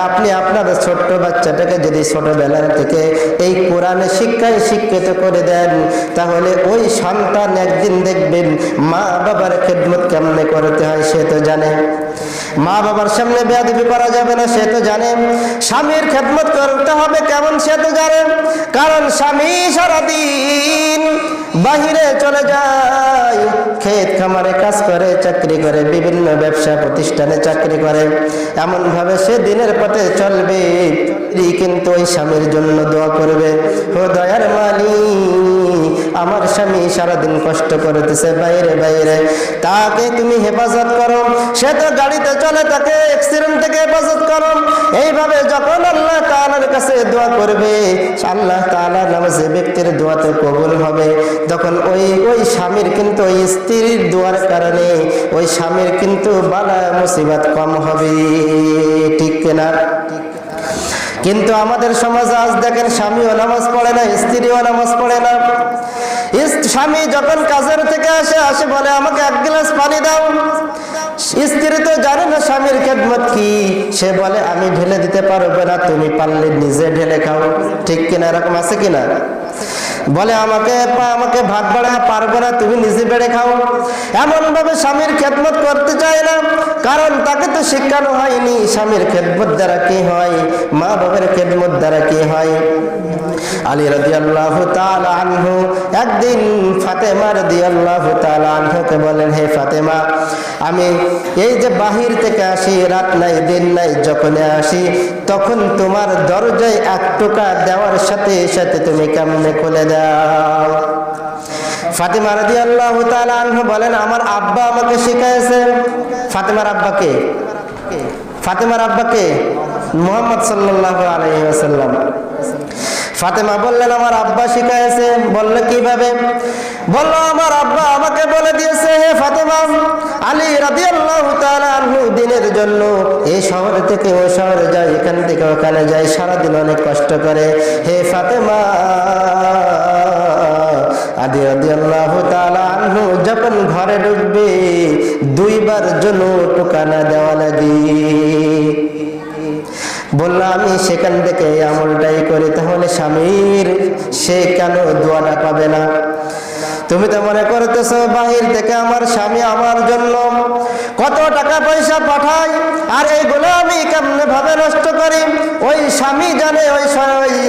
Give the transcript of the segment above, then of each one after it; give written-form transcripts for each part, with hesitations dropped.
আপনি আপনার ছোট্ট বাচ্চাটাকে যদি ছোটবেলা থেকে এই কোরআনের শিক্ষায় শিক্ষিত করে দেন, তাহলে ওই সন্তান একদিন দেখবেন মা বাবার খেদমত কেমনে করতে হয় সে তো জানে, মা বাবার সামনে বেয়াদবি করা যাবে না সে তো জানে, স্বামীর খেদমত করতে হবে কেমন সে তো জানে। কারণ স্বামী সারাদিন বাহিরে চলে যায়, ক্ষেত খামারে কাজ করে, চাকরি করে, বিভিন্ন ব্যবসা প্রতিষ্ঠানে চাকরি করে, এমন ভাবে সে দিনের পথে চলবে, কিন্তু ওই স্বামীর জন্য দোয়া করবে, ও দয়ার মালিক আমার স্বামী সারাদিন কষ্ট করতেছে বাইরে বাইরে, তাকে তুমি হেফাজত করো, সে তো গাড়িতে চলে, তাকে অ্যাক্সিডেন্ট থেকে হেফাজত করো। এইভাবে যখন আল্লাহ তাআলার কাছে দোয়া করবে, আল্লাহ তাআলা নামাজে ব্যক্তির দোয়া তো কবুল হবে, তখন ওই স্বামীর কিন্তু ওই স্ত্রীর দোয়ার কারণে ওই স্বামীর কিন্তু বালা মুসিবত কম হবে, ঠিক কিনা? কিন্তু আমাদের সমাজে আজ দেখেন স্বামীও নামাজ পড়ে না, স্ত্রীও নামাজ পড়ে না। স্বামী যখন কাজের থেকে আসে বলে আমাকে এক গ্লাস পানি দাও, স্ত্রী তো জানে না স্বামীর খেদমত কি, সে বলে আমি ঢেলে দিতে পারবো না, তুমি পারলে নিজে ঢেলে খাও, ঠিক কিনা? এরকম আছে কিনা? বলে আমাকে ভাগ বাড়া পারবো না, তুমি নিজে বেড়ে খাও। এমন ভাবে স্বামীর খেদমত করতে চায় না, কারণ তাকে তো শিক্ষানো হয়নি স্বামীর খেদমত দ্বারা কি হয়, মা বাবার খেদমত দ্বারা কি হয়। আলী রাদিয়াল্লাহু তাআলা আনহু একদিন ফাতেমা রাদিয়াল্লাহু তাআলা আনহাকে বলেন, হে ফাতেমা, আমি এই যে বাহির থেকে আসি, রাত নাই দিন নাই, যখন আসি তখন তোমার দরজায় এক টোকা দেওয়ার সাথে সাথে তুমি কেমনে খুলে দাও? ফাতেমা রাদিয়াল্লাহু তাআলা আনহা বলেন, আমার আব্বা আমাকে শিখাইছে। ফাতেমার আব্বাকে? ফাতেমার আব্বাকে মুহাম্মদ সাল্লাল্লাহু আলাইহি ওয়াসাল্লাম। ফাতেমা বললেন আমার আব্বা শিখাইছে। বললে কিভাবে? বলল আমার আব্বা আমাকে বলে দিয়েছে, হে ফাতেমা, আলী রাদিয়াল্লাহু তাআলা আনহু দিনের জন্য এই শহর থেকে ওই শহরে যায়, এখান থেকে ওখানে যায়, সারাদিন অনেক কষ্ট করে। হে ফাতেমা, আলী রাদিয়াল্লাহু তাআলা আনহু যখন ঘরে ঢুকবে দুইবার জন্য টোকা না দেওয়া লাগে। বললাম আমি সেখান থেকে আমলটাই করি, তাহলে স্বামীর সে কেন দোয়াটা পাবে না? তুমি তো মনে করতেছো বাহির থেকে আমার স্বামী আমার জন্য কত টাকা পয়সা পাঠায়, আর এইগুলো আমি কেমনে ভাবে নষ্ট করি। ওই স্বামী জানে ওই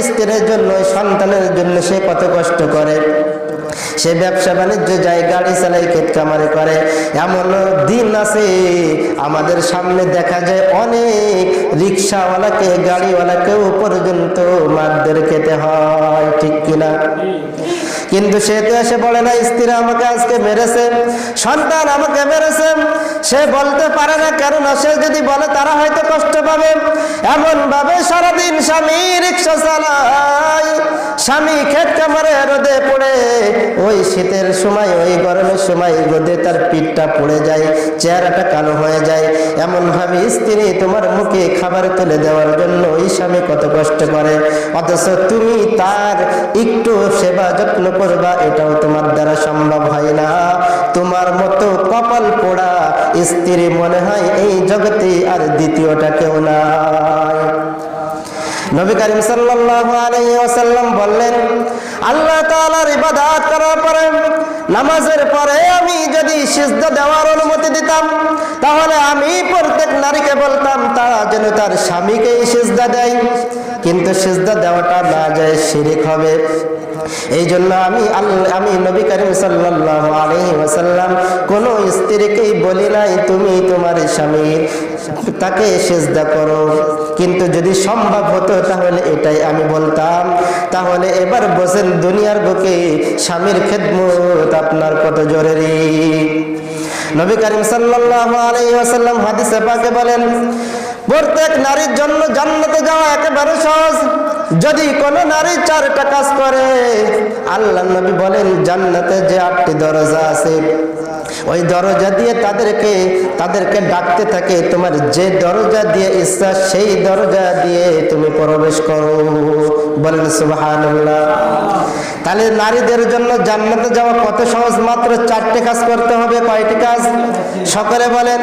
স্ত্রীর জন্য, ওই সন্তানের জন্য সে কত কষ্ট করে। সে ব্যবসা বাণিজ্য যায়, গাড়ি চালায়, ক্ষেত খামারে করে। এমন দিন আছে আমাদের সামনে দেখা যায় অনেক রিক্সাওয়ালাকে, গাড়িওয়ালাকেও পর্যন্ত মারধর খেতে হয়, ঠিক কিনা? কিন্তু সে তো এসে বলে না স্ত্রী আমাকে আজকে মেরেছে, সন্তান আমাকে মেরেছে, সে বলতে পারে না, কেননা সে যদি বলে তারা হয়তো কষ্ট পাবে। এমন ভাবে সারাদিন স্বামী রিক্সা চালায়, স্বামী ক্ষেত খামারে রোদে পড়ে, ওই শীতের সময় ওই গরমের সময় রোদে তার পিঠটা পড়ে যায়, চেহারাটা কালো হয়ে যায়। এমন ভাবে স্ত্রী তোমার মুখে খাবার তুলে দেওয়ার জন্য ওই স্বামী কত কষ্ট করে, অথচ তুমি তার একটু সেবা যত্ন করবা এটাও তোমার দ্বারা সম্ভব হয় না। তোমার মতো কপাল পোড়া স্ত্রী মনে হয় এই জগতে আর দ্বিতীয়টা কেউ নাই। নবী করিম সাল্লাল্লাহু আলাইহি ওয়াসাল্লাম বললেন, আল্লাহ তাআলার ইবাদত করার পরে, নামাজের পরে আমি যদি সিজদা দেওয়ার অনুমতি দিতাম, তাহলে আমি প্রত্যেক নারীকে বলতাম তারা যেন তার স্বামীকে সিজদা দেয়, কিন্তু সিজদা দেওয়াটা না যায় শিরক হবে। এই জন্য আমি নবী করিম সাল্লাল্লাহু আলাইহি ওয়াসাল্লাম কোন স্ত্রীকেই বলি নাই তুমি তোমার স্বামীর তাকে সিজদা করো, কিন্তু যদি সম্ভব হতো তাহলে এটাই আমি বলতাম। তাহলে এবার বসেন দুনিয়ার বুকে স্বামীর খেদমত আপনার কত জরুরি। নবী করিম সাল্লাল্লাহু আলাইহি ওয়াসাল্লাম হাদিসে পাকে বলেন, প্রত্যেক নারীর জন্য জান্নাতে যাওয়া একেবারে সহজ যদি কোনো নারী 4টা কাজ করে, আল্লাহ নবী বলেন জান্নাতে যে 8টি দরজা আছে ওই দরজা দিয়ে তাদেরকে ডাকতে থাকে, তোমার যে দরজা দিয়ে ইচ্ছা সেই দরজা দিয়ে তুমি প্রবেশ করো। বলেন সুবহানাল্লাহ। তাহলে নারীদের জন্য জান্নাতে যাওয়া কত সহজ, মাত্র 4টি কাজ করতে হবে। কয়টি কাজ? সকলে বলেন।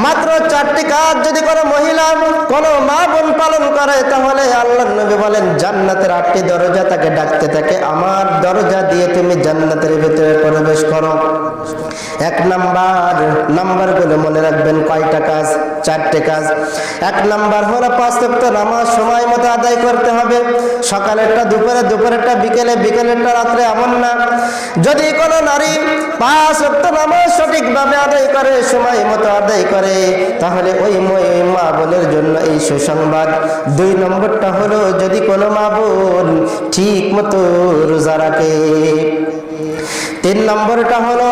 মাত্র 4টি কাজ যদি কোনো মহিলা কোনো মা বোন পালন করে, তাহলে আল্লাহর নবী বলেন জান্নাতের 8টি দরজা তাকে ডাকতে থাকে, আমার দরজা দিয়ে তুমি জান্নাতের ভিতরে প্রবেশ করো। 1 নাম্বারগুলো মনে রাখবেন। কয়টা কাজ? 4টে কাজ। 1 নাম্বার হলো 5 ওয়াক্ত নামাজ সময় মতো আদায় করতে হবে। সকালেরটা দুপুরে, দুপুরেরটা বিকেলে, বিকেলেরটা রাত্রে, এমন না। যদি কোনো নারী 5 ওয়াক্ত নামাজ সঠিকভাবে আদায় করে, সময় মতো আদায় করে, তাহলে ওই মা বোনের জন্য এই সুসংবাদ। 2 নম্বরটা হলো যদি কোনো মা বোন ঠিক মতো রোজা রাখে। 3 নম্বরটা হলো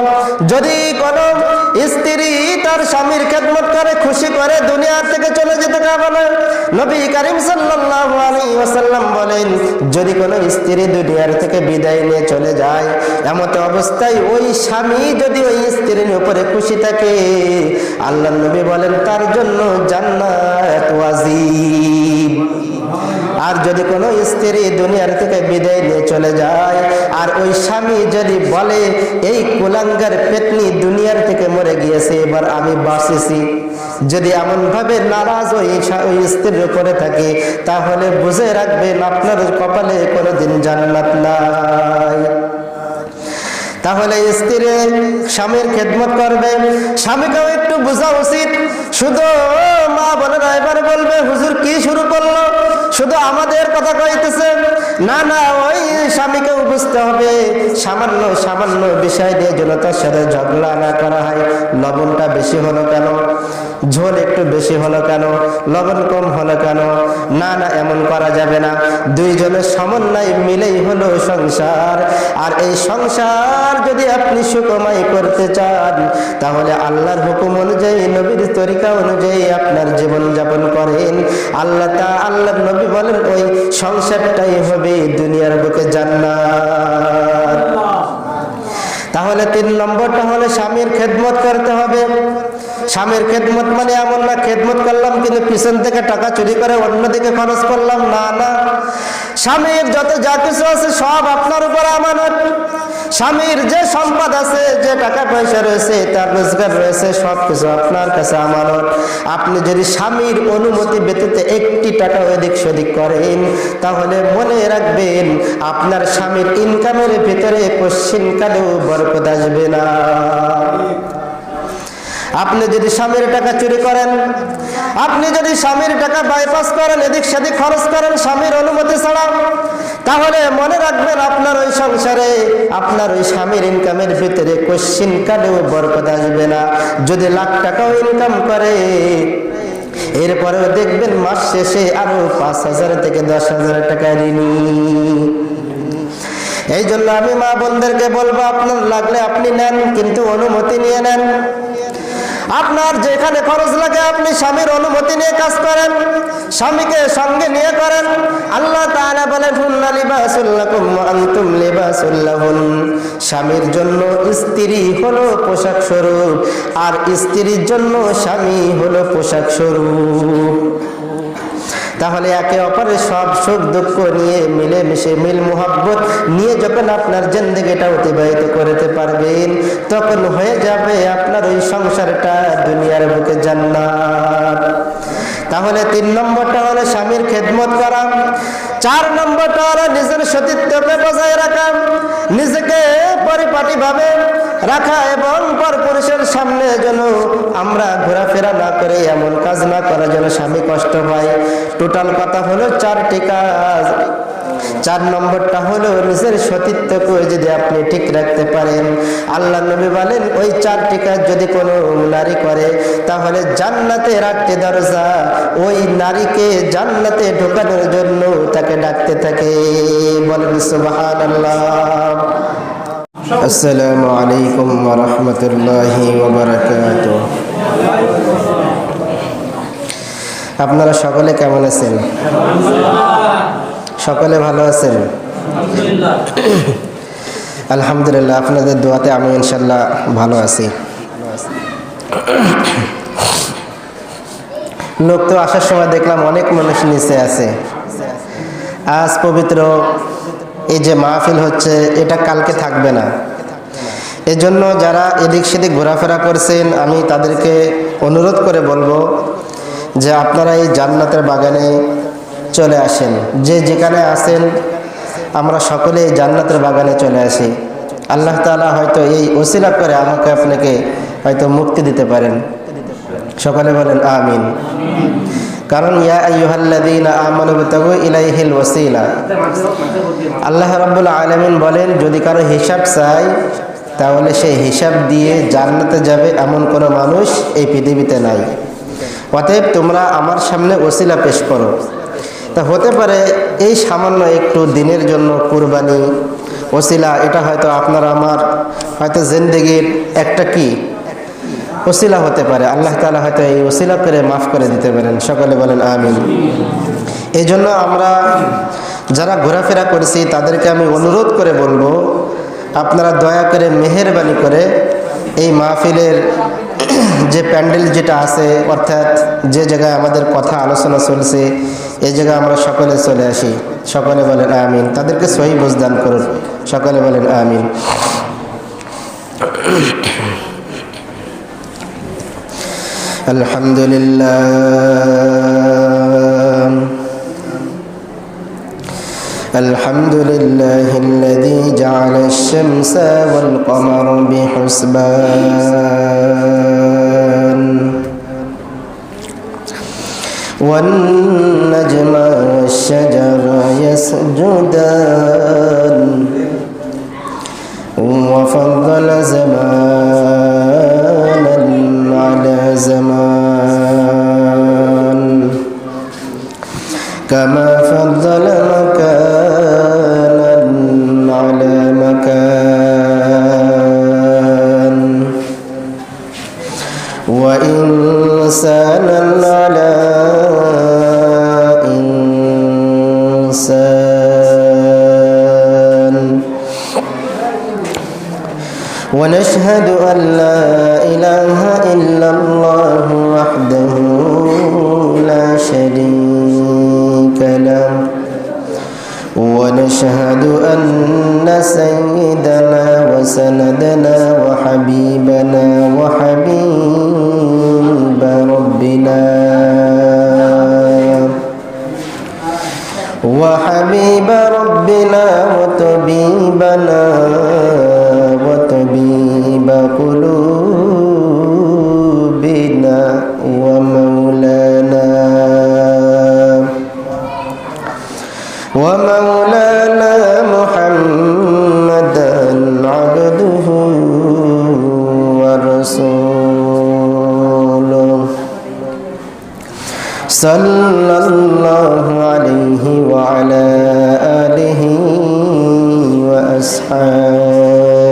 যদি কোনো স্ত্রী তার স্বামীর খেদমত করে, খুশি করে, দুনিয়া থেকে চলে যেতে চায় না। নবী করিম সাল্লাল্লাহু আলাইহি ওয়াসাল্লাম বলেন যদি কোনো স্ত্রী দুনিয়ার থেকে বিদায় নিয়ে চলে যায়, এমত অবস্থায় ওই স্বামী যদি ওই স্ত্রীর উপরে খুশি থাকে, আল্লাহর নবী বলেন তার জন্য জান্নাত ওয়াজিব। আর যদি কোনো স্ত্রী দুনিয়ার থেকে বিদায় নিয়ে চলে যায় আর ওই স্বামী যদি বলে এই কুলাঙ্গার পেতনি দুনিয়ার থেকে মরে গিয়েছে, এবার আমি বাঁচেছি, যদি এমন ভাবে নারাজ ওই স্ত্রীর উপরে থাকে, তাহলে বুঝে রাখবেন আপনার কপালে কোনোদিন জান্নাত নাই। তাহলে স্ত্রী স্বামীর খেদমত করবে, স্বামীকেও একটু বোঝা উচিত। শুধু মা বোনেরা এবার বলবে হুজুর কি শুরু করলো, শুধু আমাদের কথা কইতেছে। না না, ওই স্বামীকেও বুঝতে হবে সামান্য সামান্য বিষয় দিয়ে যেন তার সাথে ঝগড়া না করা হয়। লবণটা বেশি হলো কেন, ঝোল একটু বেশি হলো কেন, লবণ কম হলো কেন, না না এমন করা যাবে না। দুইজনের সমন্বয় মিলেই হলো সংসার। আর এই সংসার যদি আপনি সুখময় করতে চান, তাহলে আল্লাহর হুকুম অনুযায়ী, নবীর তরিকা অনুযায়ী আপনার জীবন যাপন করেন। আল্লাহর নবী বলেন ওই সংসারটাই হবে দুনিয়ার বুকে জান্নাত। তাহলে 3 নম্বরটা হলো স্বামীর খেদমত করতে হবে। স্বামীর খেদমত মানে এমন না খেদমত করলাম কিন্তু পিছন থেকে টাকা চুরি করে অন্যদিকে খরচ করলাম, না না। স্বামীর যত যা কিছু আছে সব আপনার উপর আমানত। স্বামীর যে সম্পদ আছে, যে টাকা পয়সা রয়েছে, তার রোজগার রয়েছে, সবকিছু আপনার কাছে আমানত। আপনি যদি স্বামীর অনুমতি ব্যতীত 1টি টাকা এদিক সেদিক করেন, তাহলে মনে রাখবেন আপনার স্বামীর ইনকামের ভিতরে কোশ্চিনকালেও বরকত আসবে না। আপনি যদি স্বামীর টাকা চুরি করেন, আপনি যদি স্বামীর টাকা বাইপাস করেন, এদিক সেদিক খরচ করেন স্বামীর অনুমতি ছাড়া, তাহলে মনে রাখবেন আপনার ওই সংসারে, আপনার ওই স্বামীর ইনকামের ভিতরে কোশ্চিনকালেও বরকত আসবে না। যদি লাখ টাকাও ইনকাম করে, এরপরেও দেখবেন মাস শেষে আরো 5,000 থেকে 10,000 টাকা ঋণী। এই জন্য আমি মা বোনদেরকে বলবো আপনার লাগলে আপনি নেন, কিন্তু অনুমতি নিয়ে নেন। আপনার যেখানে খরচ লাগে আপনি স্বামীর অনুমতি নিয়ে কাজ করেন, স্বামীকে সঙ্গে নিয়ে করেন। আল্লাহ তাআলা বলেন হুন্না লিবাসুল লাকুম ওয়া আনতুম লিবাসুল লাহুন। স্বামীর জন্য স্ত্রী হলো পোশাক স্বরূপ, আর স্ত্রীর জন্য স্বামী হলো পোশাক স্বরূপ। তাহলে একে অপরের সব সুখ দুঃখ নিয়ে মিলেমিশে মিল মোহাব্বত নিয়ে যখন আপনার জিন্দেগিটা অতিবাহিত করতে পারবেন, তখন হয়ে যাবে আপনার ওই সংসারটা দুনিয়ার বুকে জান্নাত। তাহলে 3 নম্বরটা হলো স্বামীর খেদমত করা। 4 নম্বরটা হলো নিজের সতীত্বকে বজায় রাখা, নিজেকে পরিপাটিভাবে রাখা এবং পরপুরুষের সামনে যেন আমরা ঘোরাফেরা না করে এমন কাজ না করা যেন স্বামী কষ্ট পায়। টোটাল কথা হলো 4টি কাজ। 4 নম্বরটা হলো নিজের সতীত্বকে যদি আপনি ঠিক রাখতে পারেন, আল্লাহ নবী বলেন ওই 4টি কাজ যদি কোনো নারী করে, তাহলে জান্নাতের 8টি দরজা ওই নারীকে জান্নাতে ঢোকানোর জন্য তাকে ডাকতে থাকে। বলেন সুবহানাল্লাহ। আসসালামু আলাইকুম ওয়া রাহমাতুল্লাহি ওয়া বারাকাতুহু। আপনারা সকলে কেমন আছেন? সকলে ভালো আছেন? আলহামদুলিল্লাহ, আপনাদের দোয়াতে আমি ইনশাল্লাহ ভালো আছি। লোক তো আসার সময় দেখলাম অনেক মানুষ নিচে আছে। আজ পবিত্র এই যে মাহফিল হচ্ছে, এটা কালকে থাকবে না। এজন্য যারা এদিক সেদিক ঘোরাফেরা করছেন, আমি তাদেরকে অনুরোধ করে বলবো যে আপনারা এই জান্নাতের বাগানে চলে আসেন। যে যেখানে আছেন আমরা সকলে এই জান্নাতের বাগানে চলে আসি। আল্লাহ তাআলা হয়তো এই ওসিলা করে আমাকে আপনাকে হয়তো মুক্তি দিতে পারেন। সকলে বলেন আমিন। কারণ ইয়া আইয়ুহাল্লাযীনা আমানু বিতাগু ইলাইহিল ওয়াসিলা, আল্লাহ রাব্বুল আলামিন বলেন যদি কারো হিসাব চাই তাহলে সেই হিসাব দিয়ে জান্নাতে যাবে এমন কোনো মানুষ এই পৃথিবীতে নাই। অতএব তোমরা আমার সামনে ওসিলা পেশ করো। তা হতে পারে এই সামান্য একটু দিনের জন্য কুরবানি ওসিলা, এটা হয়তো আপনার আমার হয়তো জিন্দেগির একটা কি ওসিলা হতে পারে। আল্লাহ তাআলা হয়তো এই ওসিলা করে মাফ করে দিতে পারেন। সকলে বলেন আমিন। এই জন্য আমরা যারা ঘোরাফেরা করেছি তাদেরকে আমি অনুরোধ করে বলবো, আপনারা দয়া করে মেহেরবানি করে এই মাহফিলের যে প্যান্ডেল যেটা আছে, অর্থাৎ যে জায়গায় আমাদের কথা আলোচনা চলছে, এই জায়গায় আমরা সকলে চলে আসি। সকলে বলেন আমিন। তাদেরকে সহি বুঝদান করুন। সকলে বলেন আমিন। আলহামদুলিল্লাহ আলহামদুলিল্লাহিল্লাযী জাআলাশ শামসা ওয়াল কমারা বিহুসবান ওয়ান নাজমা ওয়াশ-শাজারা ইয়াসজুদান ওয়া ফাদ্দালা জামানান আলা জামান কামা ফাদ্দালা মাকানান আলা মাকান ওয়া ইনসানান আলা ইনসান ওয়া নাশহাদু আন লা ইলাহা ইল্লাল্লাহু ওয়াহদাহু লা শারীকা লাহু ونشهد أن سيدنا وسندنا وحبيبنا وحبيب ربنا وطبيبنا وطبيب قلوبنا ومولانا محمدا عبده ورسوله صلى الله عليه وعلى آله وأصحابه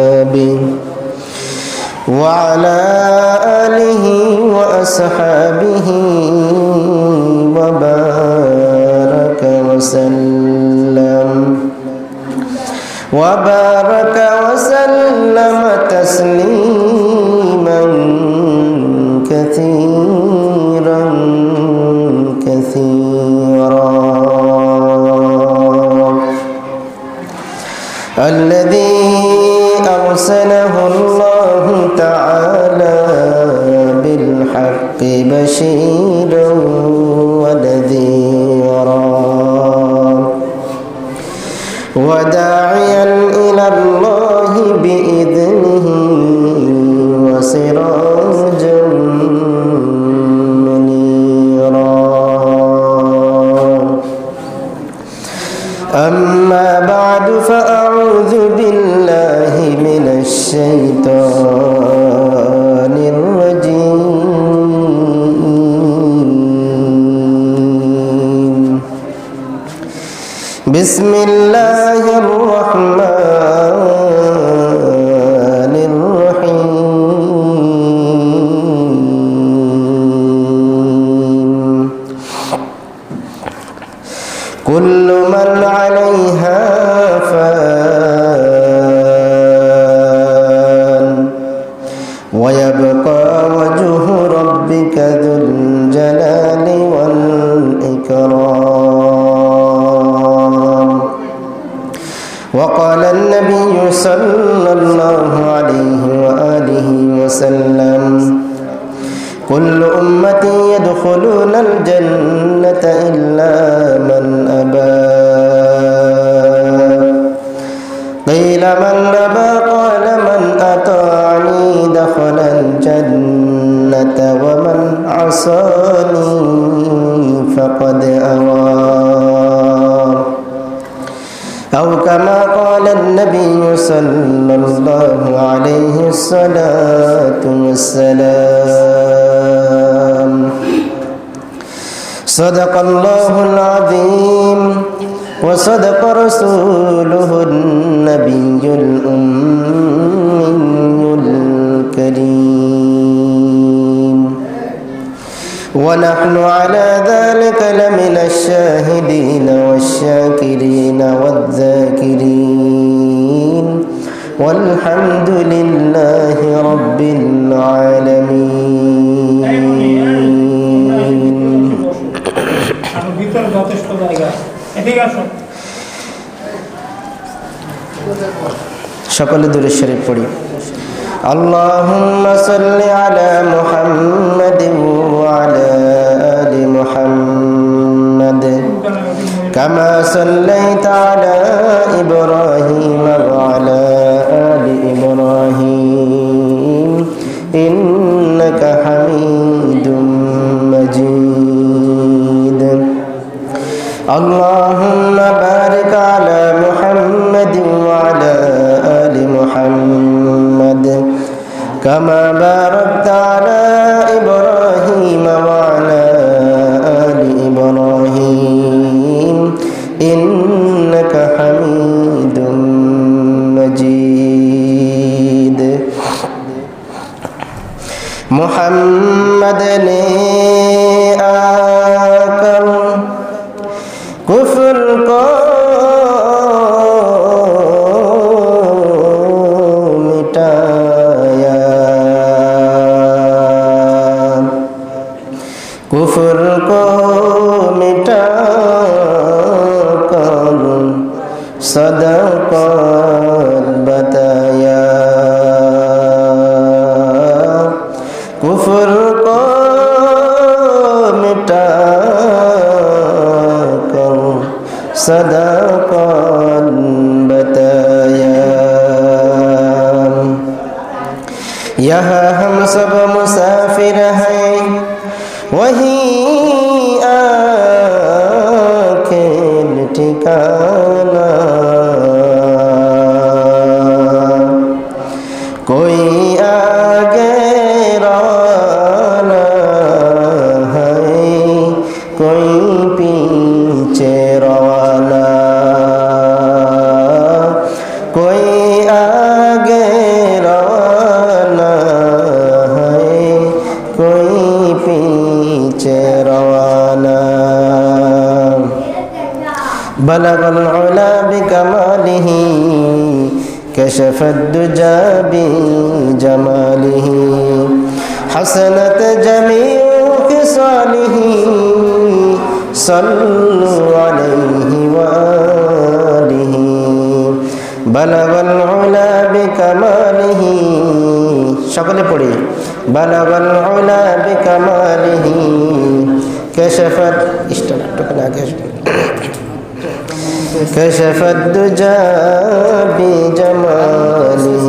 وبارك وسلم تسليما كثيرا الذي أرسله الله تعالى بالحق بشيرا ونذيرا وداعيا إلى الله بإذنه وسراجا منيرا. أما بعد فأعوذ بالله من الشيطان الرجيم. بسم الله الرحمن الرحيم. কুল্লু মান আলাইহা ফান ওয়া ইয়াবকা ওয়াজহু রাব্বিকা যুল জালালি ওয়াল ইকরাম। وقال النبي صلى الله عليه وآله وسلم كل أمتي يدخلون الجنة إلا من أبى قيل من أبى قال من أطاعني دخل الجنة ومن عصاني فقد أوى أو كما قال النبي صلى الله عليه الصلاة والسلام صدق الله العظيم وصدق رسوله النبي الأمي الكريم ونحن على ذلك لمن الشاهدين والشاكرين والذاكرين والحمد لله رب العالمين সকলে দুরূদ শরীফ পড়ি। اللهم صل على محمد وعلى آل محمد كما صليت على إبراهيم وعلى آل إبراهيم إنك حميد مجيد اللهم بارك على محمد وعلى آل محمد كما باركت على إبراهيم وعلى آل إبراهيم إنك حميد مجيد محمد نے آकर کفر کو कुफर को मिटा कर सदाकत बताया कुफर को मिटा कर सदाकत बताया यहाँ हम सब मुसाफिर हैं वही आखिर ठिकाना कोई आगे रवाना है कोई पीछे रवाना कोई आगे रवाना है कोई पीछे रवाना बलग العلا بكماله كشف الدجى بجماله حسنت جميع خصاله صلوا عليه وآله بلغ العلا بكماله সকলে পড়ি بلغ العلا بكماله كشفت كشف الدجى بجماله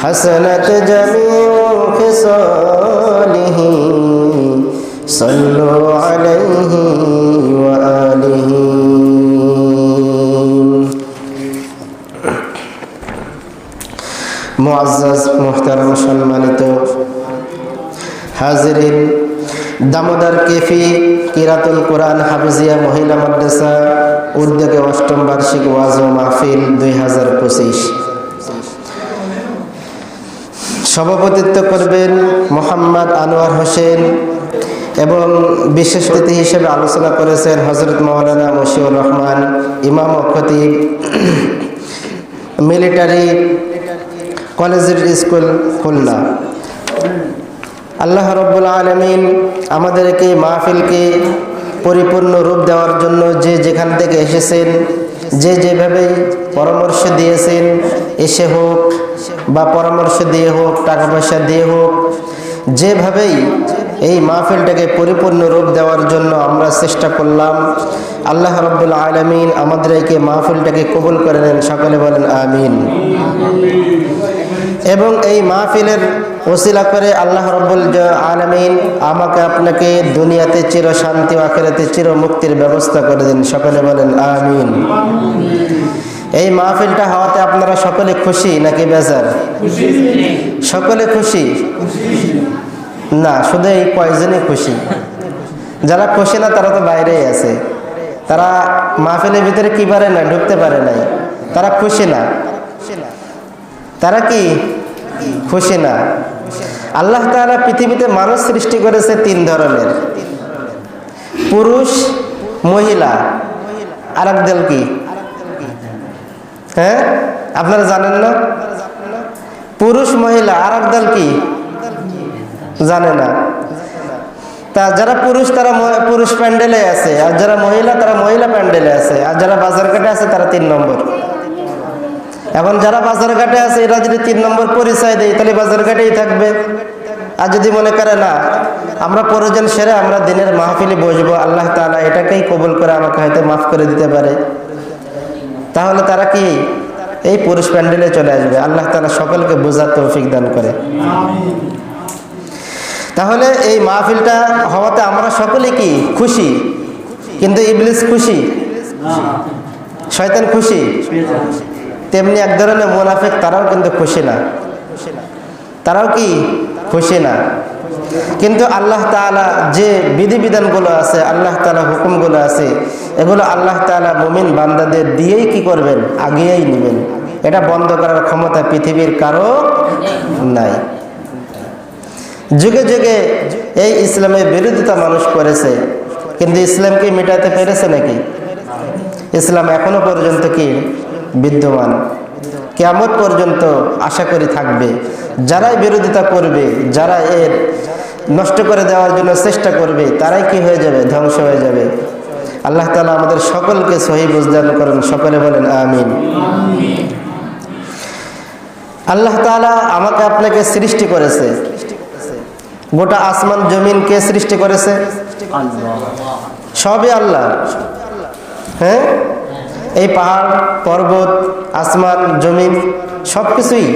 حسنت جميع خصاله صلوا عليه وآله মুআজ্জাজ মুহতারাম সম্মানিত হাজিরিন, দামোদর কেফি কিরাতুল কোরআন হাফিজিয়া মহিলা মাদ্রাসা উদ্যোগে ৮ম বার্ষিক ওয়াজ ও মাহফিল ২০২৫ সভাপতিত্ব করবেন মোহাম্মদ আনোয়ার হোসেন। এবং বিশেষ অতিথি হিসেবে আলোচনা করেছেন হযরত মাওলানা মশিউর রহমান, ইমাম ও খতিব, মিলিটারি কলেজের স্কুল খুলনা। আল্লাহ রাব্বুল আলামিন আমাদেরকে মাহফিলকে পরিপূর্ণ রূপ দেওয়ার জন্য যে যেখান থেকে এসেছেন, যে যেভাবে পরামর্শ দিয়েছেন, এসে হোক বা পরামর্শ দিয়ে হোক, টাকা পয়সা দিয়ে হোক, যেভাবেই এই মাহফিলটাকে পরিপূর্ণ রূপ দেওয়ার জন্য আমরা চেষ্টা করলাম, আল্লাহ রাব্বুল আলামিন আমাদের এই মাহফিলটাকে কবুল করে নেন। সকলে বলেন আমিন। এবং এই মাহফিলের ওসিলা করে আল্লাহ রাব্বুল আলামিন আমাকে আপনাকে দুনিয়াতে চির শান্তি ও আখিরাতে চির মুক্তির ব্যবস্থা করে দিন। সকলে বলেন আমিন। এই মাহফিলটা হওয়াতে আপনারা সকলে খুশি নাকি বেজার? সকলে খুশি না, শুধু এই কয়েকজনই খুশি। যারা খুশি না তারা তো বাইরেই আছে, তারা মাহফিলের ভিতরে কি পারে না, ঢুকতে পারে নাই, তারা খুশি না। তারা কি খুশি না? আল্লাহ তাআলা পৃথিবীতে মানুষ সৃষ্টি করেছে তিন ধরনের, পুরুষ, মহিলা, আর এক দল কি? হ্যাঁ, আপনারা জানেন না? পুরুষ, মহিলা, আর এক দল কি জানে না। তা যারা পুরুষ তারা পুরুষ প্যান্ডেলে আছে, আর যারা মহিলা তারা মহিলা প্যান্ডেলে আছে, আর যারা বাজার ঘাটে আছে তারা 3 নম্বর। এখন যারা বাজার ঘাটে আছে এরা যদি 3 নম্বর পরিচয় দেয় তাহলে বাজার ঘাটেই থাকবে। আর যদি মনে করে না আমরা প্রয়োজন সেরে আমরা দিনের মাহফিলে বসবো, আল্লাহ তাআলা এটাকেই কবুল করে আমাকে হয়তো মাফ করে দিতে পারে, তাহলে তারা কি এই পুরুষ প্যান্ডেলে চলে আসবে। আল্লাহ তাআলা সকলকে বোঝার তৌফিক দান করে। তাহলে এই মাহফিলটা হওয়াতে আমরা সকলে কি খুশি, কিন্তু ইবলিস খুশি, শয়তান খুশি। তেমনি এক ধরনের মুনাফিক, তারাও কিন্তু খুশি না, তারাও কি খুশি না। কিন্তু আল্লাহ তাআলা যে বিধিবিধানগুলো আছে, আল্লাহ তাআলা হুকুমগুলো আছে, এগুলো আল্লাহ তাআলা মুমিন বান্দাদের দিয়েই কি করবেন, আগিয়েই নেবেন। এটা বন্ধ করার ক্ষমতা পৃথিবীর কারো নাই। যুগে যুগে এই ইসলামের বিরোধিতা মানুষ করেছে, কিন্তু ইসলামকে মেটাতে পেরেছে নাকি? ইসলাম এখনো পর্যন্ত কি বিদ্যমান, কিয়ামত পর্যন্ত আশা করি থাকবে। যারাই বিরোধিতা করবে, যারা এর নষ্ট করে দেওয়ার জন্য চেষ্টা করবে, তারাই কি হয়ে যাবে, ধ্বংস হয়ে যাবে। আল্লাহ তাআলা আমাদের সকলকে সহিহ বুঝদান করেন। সকলে বলেন আমিন। আল্লাহ তাআলা আমাকে আপনাকে সৃষ্টি করেছে, গোটা আসমান জমিন কে সৃষ্টি করেছে? সবই আল্লাহ। হ্যাঁ, এই পাহাড় পর্বত, আসমান জমিন সবকিছুই,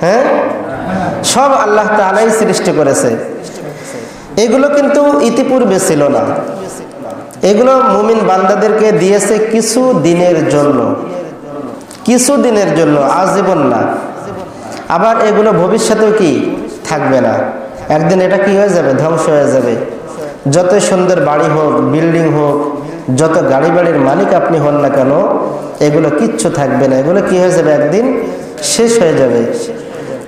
হ্যাঁ, সব আল্লাহ তাআলাই সৃষ্টি করেছে। এগুলো কিন্তু ইতিপূর্বে ছিল না, এগুলো মুমিন বান্দাদেরকে দিয়েছে কিছু দিনের জন্য, কিছু দিনের জন্য, আজীবন না। আবার এগুলো ভবিষ্যতেও কি থাকবে না, একদিন এটা কি হয়ে যাবে, ধ্বংস হয়ে যাবে। যত সুন্দর বাড়ি হোক, বিল্ডিং হোক, যত গাড়ি বাড়ির মালিক আপনি হন না কেন, এগুলো কিচ্ছু থাকবে না, এগুলো কি হয়ে যাবে, একদিন শেষ হয়ে যাবে।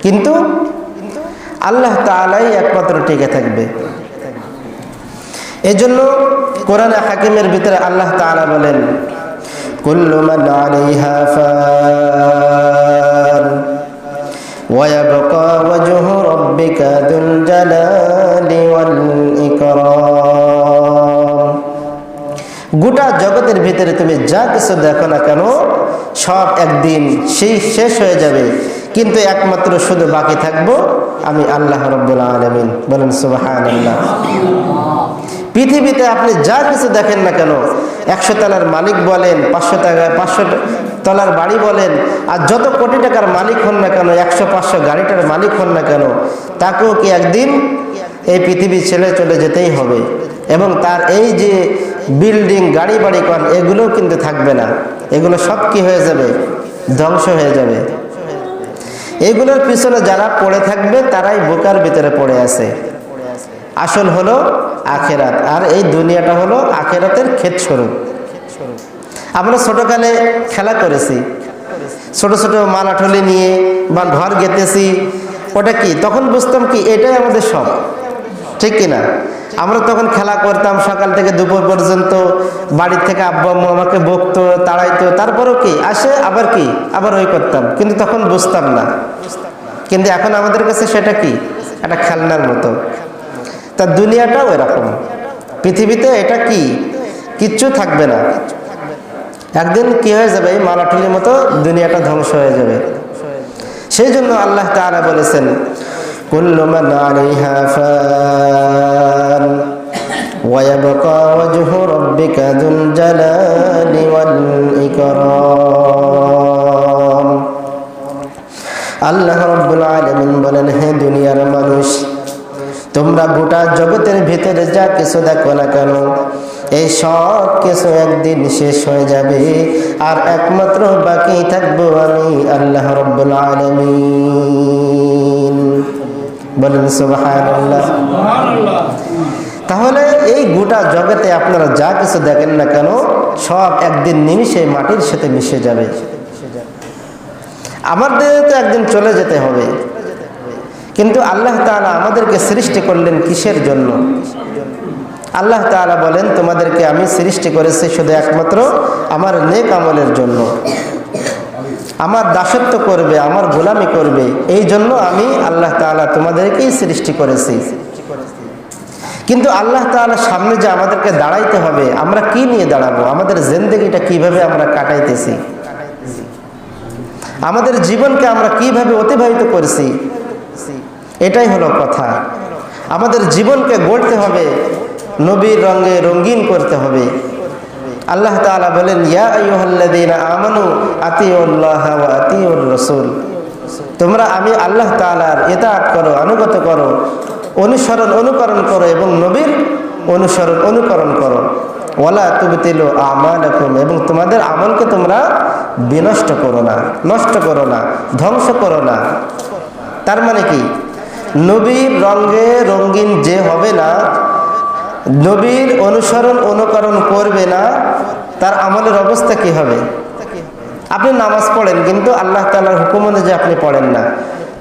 কিন্তু আল্লাহ তাআলাই একমাত্র টিকে থাকবে। এজন্য কোরআনে হাকিমের ভিতরে আল্লাহ তাআলা বলেন, কুল্লু মান আলাইহা ফান ওয়া ইয়াবকা ওয়াজহু রাব্বিকা যুল জালালি ওয়াল ইকরাম। গোটা জগতের ভিতরে তুমি যা কিছু দেখো না কেন, সব একদিন সেই শেষ হয়ে যাবে, কিন্তু একমাত্র শুধু বাকি থাকবো আমি আল্লাহ রাব্বুল আলামিন। বলেন সুবহানাল্লাহ। পৃথিবীতে আপনি যা কিছু দেখেন না কেন, 100 তলার মালিক বলেন, 500 তলার বাড়ি বলেন, আর যত কোটি টাকার মালিক হন না কেন, 100-500 গাড়িটার মালিক হন না কেন, তাকেও কি একদিন এই পৃথিবী ছেড়ে চলে যেতেই হবে। এবং তার এই যে বিল্ডিং, গাড়ি বাড়ি কন, এগুলোও কিন্তু থাকবে না, এগুলো সব কি হয়ে যাবে, ধ্বংস হয়ে যাবে। এগুলোর পিছনে যারা পড়ে থাকবে তারাই বোকার ভিতরে পড়ে আছে। আসল হলো আখেরাত, আর এই দুনিয়াটা হলো আখেরাতের ক্ষেত স্বরূপ। আমরা ছোটকালে খেলা করেছি, ছোট ছোট মালাঠলি নিয়ে বা ঘর গেতেছি, ওটা কি তখন বুঝতাম কি এটাই আমাদের সব, ঠিক কিনা? আমরা তখন খেলা করতাম সকাল থেকে দুপুর পর্যন্ত, বাড়ির থেকে আব্বু আম্মু আমাকে বকতো, তাড়াইতো, তারপরেও কি আসে আবার কি আবার ওই করতাম, কিন্তু তখন বুঝতাম না। কিন্তু এখন আমাদের কাছে সেটা কি একটা খেলনার মতো। তা দুনিয়াটাও এরকম, পৃথিবীতে এটা কি কিচ্ছু থাকবে না, একদিন কি হয়ে যাবে, এই মালাঠুলির মতো দুনিয়াটা ধ্বংস হয়ে যাবে। সেই জন্য আল্লাহ তাআলা বলেছেন কুল্লু মান আলাইহা ফান ওয়া ইয়াবকা ওয়াজহু রাব্বিকা যুল জালালি ওয়াল ইকরাম। আল্লাহ রাব্বুল আলামিন বলেন, হে দুনিয়ার মানুষ, তোমরা গোটা জগতের ভিতরে যা কিছু দেখো না কেন, এই সব কিছু একদিন শেষ হয়ে যাবে, আর একমাত্র বাকি থাকবো আমি আল্লাহ রাব্বুল আলামিন। বলেন সুবহানাল্লাহ। তাহলে এই গোটা জগতে আপনারা যা কিছু দেখেন না কেন, সব একদিন নিমিষে মাটির সাথে মিশে যাবে। আমাদের তো একদিন চলে যেতে হবে, কিন্তু আল্লাহ তাআলা আমাদেরকে সৃষ্টি করলেন কিসের জন্য? আল্লাহ তাআলা বলেন, তোমাদেরকে আমি সৃষ্টি করেছি শুধু একমাত্র আমার নেক আমলের জন্য, আমার দাসত্ব করবে, আমার গোলামি করবে, এই জন্য আমি আল্লাহ তাআলা তোমাদেরকেই সৃষ্টি করেছি। কিন্তু আল্লাহ তাআলার সামনে যে আমাদেরকে দাঁড়াইতে হবে, আমরা কি নিয়ে দাঁড়াবো? আমাদের জিন্দেগিটা কিভাবে আমরা কাটাইতেছি, আমাদের জীবনকে আমরা কিভাবে অতিবাহিত করছি, এটাই হলো কথা। আমাদের জীবনকে গড়তে হবে, নবীর রঙে রঙিন করতে হবে। আল্লাহ তাআলা বলেন, ইয়া আইয়ুহাল্লাযীনা আমানু আতিউল্লাহ ওয়া আতিউর রাসূল, তোমরা আমি আল্লাহ তাআলার ইতাআত করো, আনুগত্য করো, অনুকরণ করো এবং নবীর অনুকরণ করো। ওয়ালা তুবতিলু আমালাকুম, এবং তোমাদের আমলকে তোমরা বিনষ্ট করো না, নষ্ট করো না, ধ্বংস করো না। তার মানে কি, নবীর রঙে রঙিন যে হবে না, নবীর অনুকরণ করবে না, তার আমলের অবস্থা কি হবে? আপনি নামাজ পড়েন, কিন্তু আল্লাহ তাআলার হুকুম অনুযায়ী আপনি পড়েন না।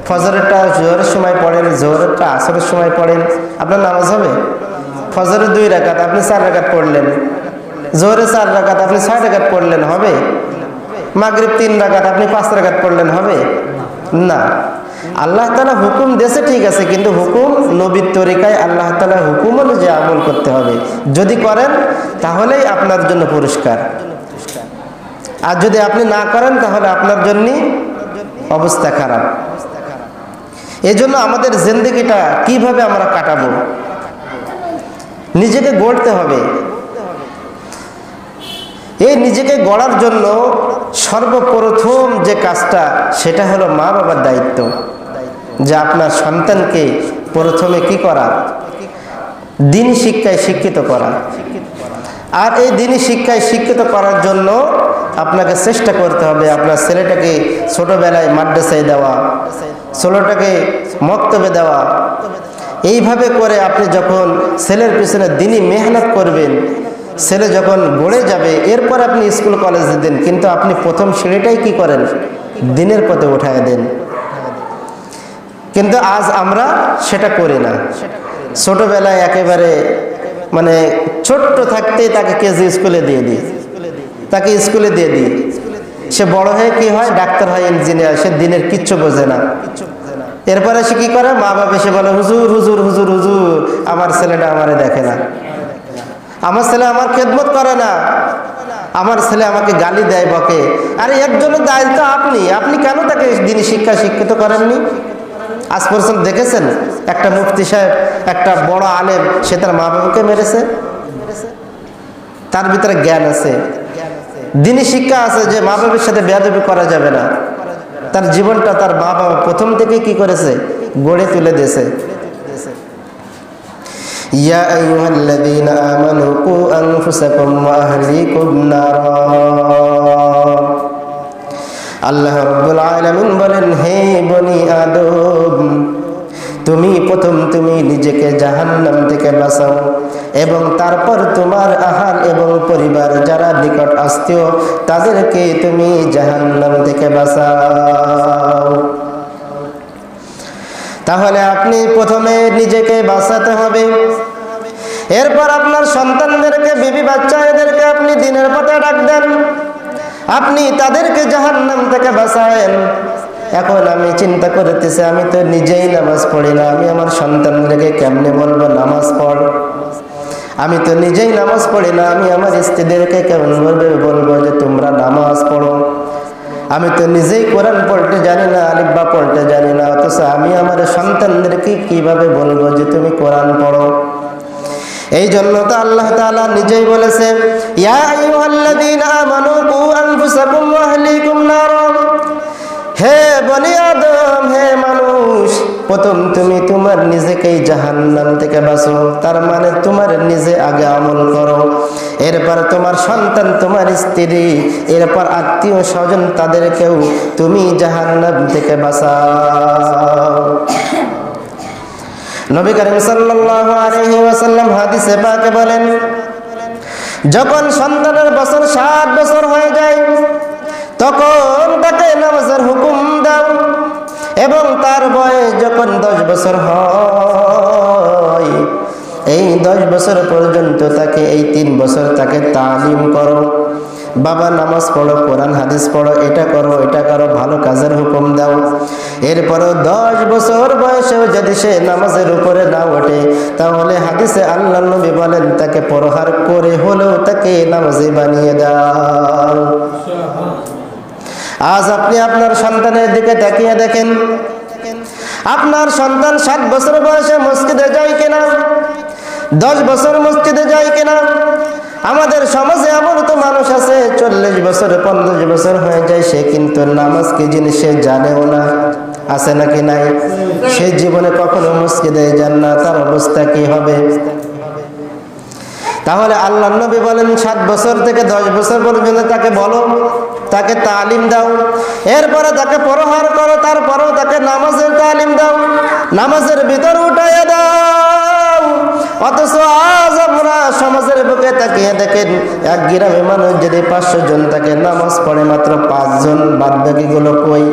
ফজরেরটা জোহরের সময় পড়েন, জোহরেরটা আসরের সময় পড়েন, আপনার নামাজ হবে? ফজরের 2 রাকাত আপনি 4 রাকাত পড়লেন, জোহরে 4 রাকাত আপনি 6 রাকাত পড়লেন, হবে? মাগরিব 3 রাকাত আপনি 5 রাকাত পড়লেন, হবে না। আল্লাহ তাআলা হুকুম দিয়েছে ঠিক আছে, কিন্তু হুকুম নবীর তরিকায় আল্লাহ তাআলা হুকুম অনুযায়ী আমল করতে হবে। যদি করেন তাহলেই আপনার জন্য পুরস্কার, আর যদি আপনি না করেন তাহলে আপনার জন্য অবস্থা খারাপ। এই জন্য আমাদের জিন্দেগিটা কিভাবে আমরা কাটাবো, নিজেকে গড়তে হবে। এই নিজেকে গড়ার জন্য সর্বপ্রথম যে কাজটা, সেটা হলো মা বাবার দায়িত্ব, যে আপনার সন্তানকে প্রথমে কি করা, দ্বীনি শিক্ষায় শিক্ষিত করা। আর এই দ্বীনি শিক্ষায় শিক্ষিত করার জন্য আপনাকে চেষ্টা করতে হবে আপনার ছেলেটাকে ছোটবেলায় মাদ্রাসায় দেওয়া, ছেলেটাকে মক্তবে দেওয়া। এইভাবে করে আপনি যখন ছেলের পিছনে দ্বীনি মেহনত করবেন, ছেলে যখন গড়ে যাবে, এরপর আপনি স্কুল কলেজে দেন, কিন্তু আপনি প্রথম সিঁড়িটাই কি করেন, দ্বীনের পথে উঠায় দেন। কিন্তু আজ আমরা সেটা করি না। ছোটবেলায় একেবারে মানে ছোট্ট থাকতেই তাকে কেজি স্কুলে দিয়ে দিই, তাকে স্কুলে দিয়ে দিই। সে বড় হয়ে কি হয়, ডাক্তার হয়, ইঞ্জিনিয়ার, সে দিনের কিচ্ছু বোঝে না। এরপরে সে কি করে, মা বাবা এসে বলে, হুজুর হুজুর হুজুর হুজুর, আমার ছেলেটা আমারে দেখে না, আমার ছেলে আমার খেদমত করে না, আমার ছেলে আমাকে গালি দেয়, বকে। আরে একজনের দায়িত্ব আপনি কেন তাকে দ্বীনি শিক্ষা শিক্ষিত করেননি? আজ পর্যন্ত দেখেছেন একটা মুফতি সাহেব, একটা বড় আলেম, সে তার মা বাবাকে মেরেছে? তার ভিতরে জ্ঞান আছে, দ্বীনি শিক্ষা আছে যে মা বাবার সাথে বেয়াদবি করা যাবে না। তার জীবনটা তার মা বাবা প্রথম থেকে কি করেছে, গড়ে তুলে দিয়েছে। ইয়া আইয়ুহাল্লাযীনা আমানু কু আনফুসাকুম ওয়া আহলিকুম নারা। আল্লাহ রাব্বুল আলামিন বলেন, হে বনি আদম, তুমি নিজেকে জাহান্নাম থেকে বাঁচাও, এবং তারপর তোমার আহাল এবং পরিবার যারা নিকট আত্মীয়, তাদেরকে তুমি জাহান্নাম থেকে বাঁচাও। তাহলে আপনি প্রথমে নিজেকে বাঁচাতে হবে, এরপর আপনার সন্তানদেরকে, বিবি বাচ্চা এদেরকে আপনি দিনের পথে ডাক দেন, আপনি তাদেরকে জাহান্নাম থেকে বাঁচায়েন। এখন আমি চিন্তা করতেছি, আমি তো নিজেই নামাজ পড়ি না, আমি আমার সন্তানদেরকে কেমনে বলবো নামাজ পড়? আমি তো নিজেই নামাজ পড়ি না, আমি আমার স্ত্রীদেরকে কেমন বলবো যে তোমরা নামাজ পড়ো? আমি তো নিজেই কোরআন পড়তে জানি না, আলিফ বা পড়তে জানি না, অথচ আমি আমার সন্তানদেরকে কিভাবে বলবো যে তুমি কোরআন পড়ো? এই জন্য তো আল্লাহ তাআলা নিজেই বলেছে, ইয়া আইয়ুহাল্লাযীনা আমানু কু আনফুসাকুম ওয়া আহলিকুম নারা। হে বনি আদম, হে মানুষ, প্রথম তুমি তোমার নিজেকেই জাহান্নাম থেকে বাঁচো। তার মানে তোমার নিজে আগে আমল করো, এরপর তোমার সন্তান, তোমার স্ত্রী, এরপর আত্মীয় স্বজন, তাদেরকেও তুমি জাহান্নাম থেকে বাঁচাও। নবী করিম সাল্লাল্লাহু আলাইহি ওয়াসাল্লাম হাদিসে পাকে বলেন, যখন সন্তানের বছর 7 বছর হয়ে যায় তখন তাকে নামাজের হুকুম দাও, এবং তার বয়স যখন 10 বছর হয়, এই 10 বছর পর্যন্ত তাকে, এই 3 বছর তাকে তালিম করো। বাবা নামাজ পড়ো, কোরআন হাদিস পড়ো, এটা করো, এটা করো, ভালো কাজের হুকুম দাও। এরপরও 10 বছর বয়সেও যদি সে নামাজের উপরে না ওঠে, তাহলে হাদিসে আল্লাহ নবী বলেন তাকে প্রহার করে হলেও তাকে নামাজি বানিয়ে দাও। আজ আপনি আপনার সন্তানের দিকে তাকিয়ে দেখেন, আপনার সন্তান 7 বছর বয়সে মসজিদে যায় কিনা, 10 বছর মসজিদে যায় কিনা। আমাদের সমাজে এমন তো মানুষ আছে 40 বছর 50 বছর হয়ে যায়, সে কিন্তু নামাজ কি জিনিস সে জানেও না। আছে নাকি নাই? সে জীবনে কখনো মসজিদে যান না, তার অবস্থা কি হবে? তাহলে আল্লাহ নবী বলেন 7 বছর থেকে 10 বছর পর্যন্ত তাকে বলো, তাকে তালিম দাও, এরপরে তাকে প্রহার করো, তারপরেও তাকে নামাজের তালিম দাও, নামাজের ভিতর উঠাইয়া দাও। অথচ আজ আমরা সমাজের বুকে তাকিয়ে দেখেন, এক গ্রামে মানুষ যদি 500 জন তাকে নামাজ পড়ে মাত্র 5 জন, বাদ বাকিগুলো কই?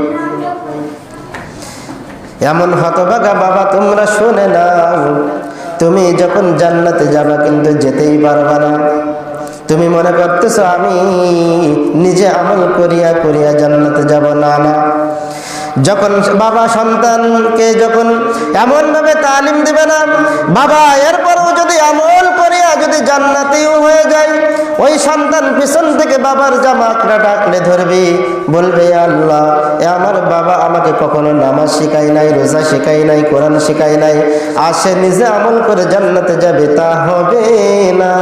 এমন হতভাগা বাবা, তোমরা শুনে নাও, তুমি যখন জান্নাতে যাবা কিন্তু যেতেই পারবা না। তুমি মনে করতেছো আমি নিজে আমল করিয়া করিয়া জান্নাতে যাব, না না। যখন বাবা সন্তানকে যখন এমন ভাবে তালিম দিবে না, বাবা এরপরও যদি আমল করিয়া যদি জান্নাতিও হয়ে যায়, ওই সন্তান পিছন থেকে বাবার জামা আঁকড়ে ধরবে, বলবে আল্লাহ, আমার বাবা আমাকে কখনো নামাজ শিখাই নাই, রোজা শিখাই নাই, কোরআন শিখাই নাই, আর সে নিজে আমল করে জান্নাতে যাবে। তা হবে না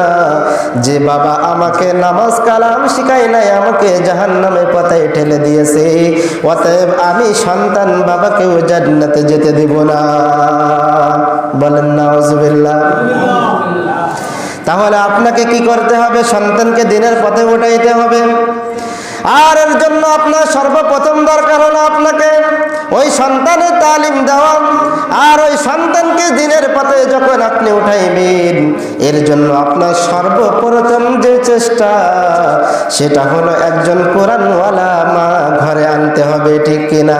যে বাবা আমাকে নামাজ কালাম শিখাই নাই, আমাকে জাহান্নামের পথে ঠেলে দিয়েছে, অতএব আমি সন্তান বাবাকেও জান্নাতে যেতে দিব না। বলেন নাউজুবিল্লাহ। তাহলে আপনাকে কি করতে হবে? সন্তানকে দিনের পথে উঠাইতে হবে। আর এর জন্য আপনার সর্বপ্রথম দরকার হলো আপনাকে ওই সন্তানের তালিম দেওয়া। আর ওই সন্তানকে দিনের পথে যখন আপনি উঠাইবেন, এর জন্য আপনার সর্বপ্রথম যে চেষ্টা, সেটা হলো একজন কোরআনওয়ালা মা ঘরে আনতে হবে, ঠিক কিনা?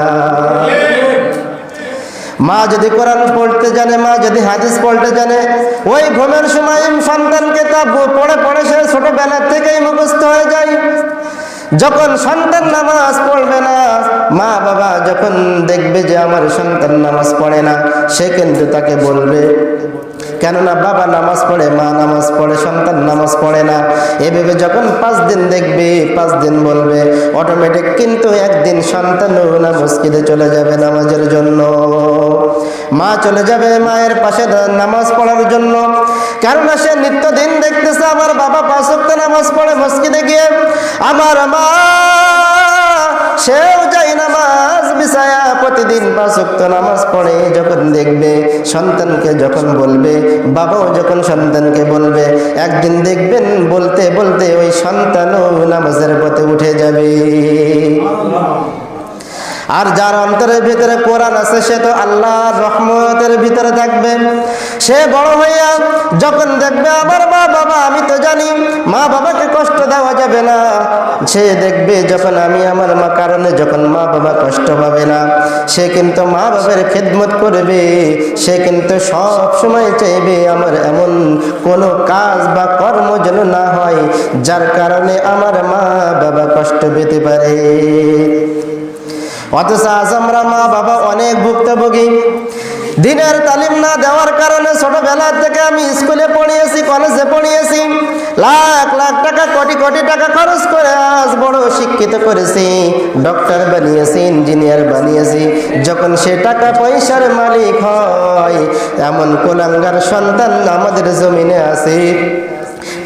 মা যদি কোরআন পড়তে জানে, মা যদি হাদিস পড়তে জানে, ওই ঘুমের সময় সন্তানকে তা পড়ে পড়ে সে ছোটবেলা থেকেই মুখস্থ হয়ে যায়। যখন সন্তান নামাজ পড়বে না, মা বাবা যখন দেখবে যে আমার সন্তান নামাজ পড়ে না, সে কিন্তু তাকে বলবে, কেননা বাবা নামাজ পড়ে, মা নামাজ পড়ে, সন্তান নামাজ পড়ে না। এভাবে যখন 5 দিন দেখবে, 5 দিন বলবে, অটোমেটিক কিন্তু একদিন সন্তানও না মসজিদে চলে যাবে নামাজের জন্য। মা চলে যাবে মায়ের পাশে নামাজ পড়ার জন্য, কেননা সে নিত্যদিন দেখতেছে আমার বাবা 5 ওয়াক্ত নামাজ পড়ে মসজিদে গিয়ে, আমার মা সেও যাই নামাজ বিছায়া প্রতিদিন 5 ওয়াক্ত নামাজ পড়ে। যখন দেখবে সন্তানকে যখন বলবে, বাবাও যখন সন্তানকে বলবে, একদিন দেখবেন বলতে বলতে ওই সন্তানও নামাজের পথে উঠে যাবে। আর যার অন্তরের ভিতরে কোরআন আছে, সে তো আল্লাহর রহমতের ভিতরে থাকবে। সে বড় হইয়া যখন দেখবে আমার মা বাবা, আমি তো জানি মা বাবাকে কষ্ট দেওয়া যাবে না। সে দেখবে যখন আমি আমার কারণে যখন মা বাবা কষ্ট পাবে না, সে কিন্তু মা বাবার খেদমত করবে। সে কিন্তু সব সময় চাইবে আমার এমন কোনো কাজ বা কর্ম যেন না হয় যার কারণে আমার মা বাবা কষ্ট পেতে পারে। অথচ আজ আমরা মা বাবা অনেক ভুক্তভোগী। দিনের তালিম না দেওয়ার কারণে ছোটবেলা থেকে আমি স্কুলে পড়িয়েছি, কলেজে পড়িয়েছি, লাখ লাখ টাকা কোটি কোটি টাকা খরচ করে আজ বড় শিক্ষিত করেছি, ডক্টর বানিয়েছি, ইঞ্জিনিয়ার বানিয়েছি। যখন সে টাকা পয়সার মালিক হয়, এমন কুলাঙ্গার সন্তান আমাদের জমিনে আছে।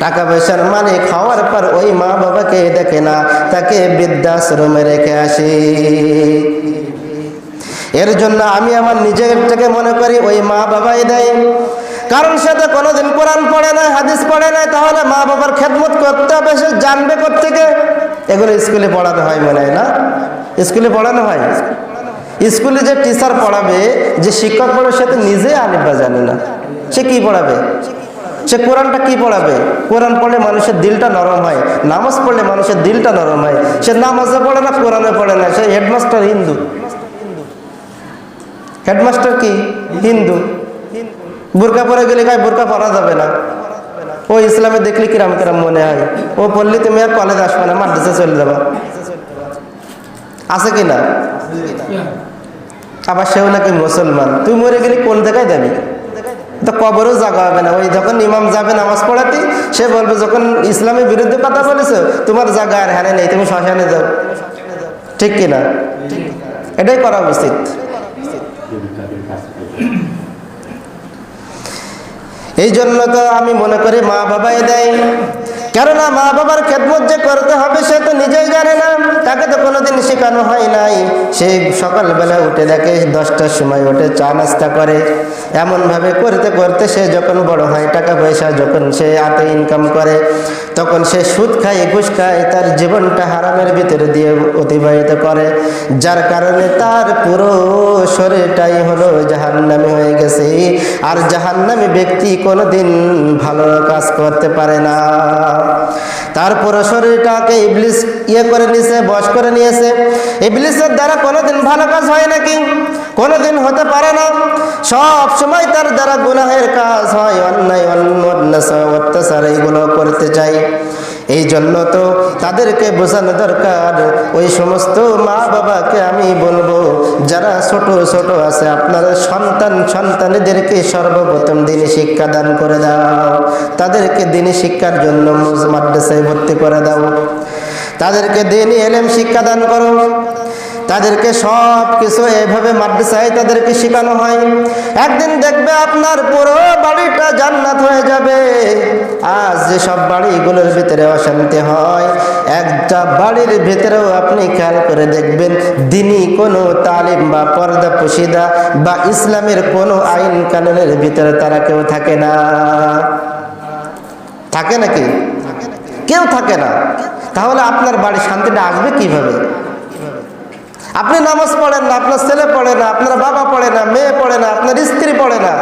টাকা পয়সার মালিক হওয়ার পর ওই মা বাবাকে দেখে না, তাকে বৃদ্ধাশ্রমে রেখে আসে। এর জন্য আমি আমার নিজের থেকে মনে করি ওই মা বাবাই দেয়। কারণ সে তো কোনোদিন কোরআন পড়ে না, হাদিস পড়ে না, তাহলে মা বাবার খেদমত করতে হবে সে জানবে কোত্থেকে? এগুলো স্কুলে পড়ানো হয় মনে হয় না? স্কুলে পড়ানো হয়? স্কুলে যে টিচার পড়াবে, যে শিক্ষক পড়াবে, সে তো নিজে আলিফ বা জানে না, সে কি পড়াবে? সে কোরআনটা কি পড়াবে? কোরআন পড়লে মানুষের দিলটা নরম হয়, নামাজ পড়লে মানুষের দিলটা নরম হয়। সে নামাজে পড়ে না, কোরআনে পড়ে না, সে হেডমাস্টার হিন্দু। হেডমাস্টার কি হিন্দু? বোরকা পরে গেলে গায়ে বোরকা পরা যাবে না। ও ইসলামে দেখলে কিরাম কিরাম মনে হয়, ও পড়লে তুমি আর কলেজ আসবে না, মাদ্রাসা চলে যাবা। আছে কি না? আবার সেও নাকি মুসলমান। তুই মরে গেলে কোন জায়গায় যাবি? তো কবরও জায়গা হবে না। ওই যখন ইমাম যাবে নামাজ পড়াতে, সে বলবে যখন ইসলামের বিরুদ্ধে কথা বলেছো, তোমার জায়গা আর হ্যানে নেই, তুমি শ্মশানে যাও। ঠিক কিনা? এটাই করা উচিত। এই জন্য তো আমি মনে করি মা বাবাই দেয়। কেননা মা বাবার খেদমত যে করতে হবে সে তো নিজেই জানে না, তাকে তো কোনোদিন শেখানো হয় নাই। সে সকালবেলা উঠে দেখে 10টার সময় উঠে চা নাস্তা করে, এমনভাবে করতে করতে সে যখন বড় হয়, টাকা পয়সা যখন সে হাতে ইনকাম করে, তখন সে সুদ খায়, ঘুষ খায়, তার জীবনটা হারামের ভিতরে দিয়ে অতিবাহিত করে, যার কারণে তার পুরো শরীরটাই হলো জাহান্নামী হয়ে গেছে। আর জাহান্নামী ব্যক্তি কোনোদিন ভালো কাজ করতে পারে না। তার পুরো শরীরটাকে ইবলিস করে নিয়েছে, বশ করে নিয়েছে। ইবলিসের দ্বারা কোনোদিন ভালো কাজ হয় নাকি? কোনোদিন হতে পারে না। সব সময় তার দ্বারা গুনাহের কাজ হয়, অন্যায় অত্যাচার এইগুলো করতে চাই। এই জন্য তো তাদেরকে বোঝানো দরকার। ওই সমস্ত মা বাবাকে আমি বলবো, যারা ছোট ছোট আছে, আপনারা সন্তানদেরকে সর্বপ্রথম দিনী শিক্ষা দান করে দাও। তাদেরকে দিনী শিক্ষার জন্য মাদ্রাসায় ভর্তি করে দাও। তাদেরকে দিনী ইলম শিক্ষা দান করো। তাদেরকে সব কিছু এভাবে মাদ্রাসায় তাদেরকে শেখানো হয়। একদিন দেখবে আপনার পুরো বাড়িটা জান্নাত হয়ে যাবে। আজ যে সব বাড়িগুলোর ভিতরে অশান্তি হয়, একটা বাড়ির ভিতরেও আপনি খেয়াল করে দেখবেন দিনী কোনো তালিম বা পর্দা পুশিদা বা ইসলামের কোনো আইন কানুনের ভিতরে তারা কেউ থাকে না। থাকে নাকি? কেউ থাকে না। তাহলে আপনার বাড়ি শান্তিটা আসবে কিভাবে? আপনি নামাজ পড়েন না, আপনার ছেলে পড়ে না, আপনার বাবা পড়ে না, মেয়ে পড়ে না, আপনার স্ত্রী পড়ে না,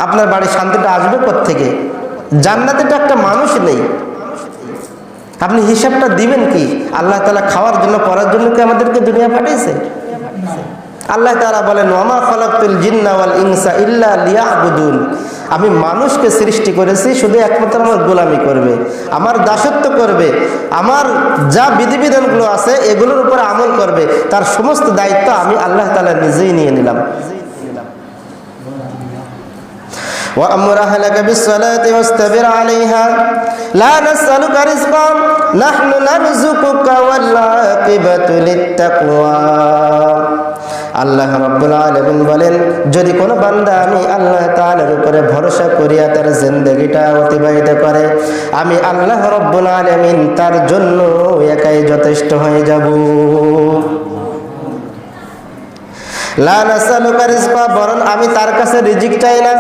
আপনার বাড়ির শান্তিটা আসবে কোত্থেকে? জান্নাতে তো একটা মানুষ নেই। আপনি হিসাবটা দিবেন কি? আল্লাহ তাআলা খাওয়ার জন্য, পড়ার জন্য কি আমাদেরকে দুনিয়া পাঠিয়েছে? আল্লাহ তাআলা বলেন, ওয়ামা খালাকতুল জিন্না ওয়াল ইনসা ইল্লা লিয়াবুদুন। আমি মানুষকে সৃষ্টি করেছি শুধু একমাত্র আমার গোলামি করবে, আমার দাসত্ব করবে, আমার যা বিধিবিধানগুলো আছে এগুলোর উপর আমল করবে। তার সমস্ত দায়িত্ব আমি আল্লাহ তাআলা নিজেই নিয়ে নিলাম। وأمر أهلك بالصلاة واستبر عليها لا نسألك رزقا نحن نرزقك والعاقبة للتقوى। আল্লাহ রাব্বুল আলামিন বলেন, যদি কোনো বান্দা আমি আল্লাহ তাআলার উপরে ভরসা করিয়া তার জিন্দেগিটা অতিবাহিত করে, আমি আল্লাহ রাব্বুল আলামিন তার জন্য একাই যথেষ্ট হয়ে যাব। লা নাসালুকা রিজকা, বরং আমি তার কাছে রিজিক চাই না।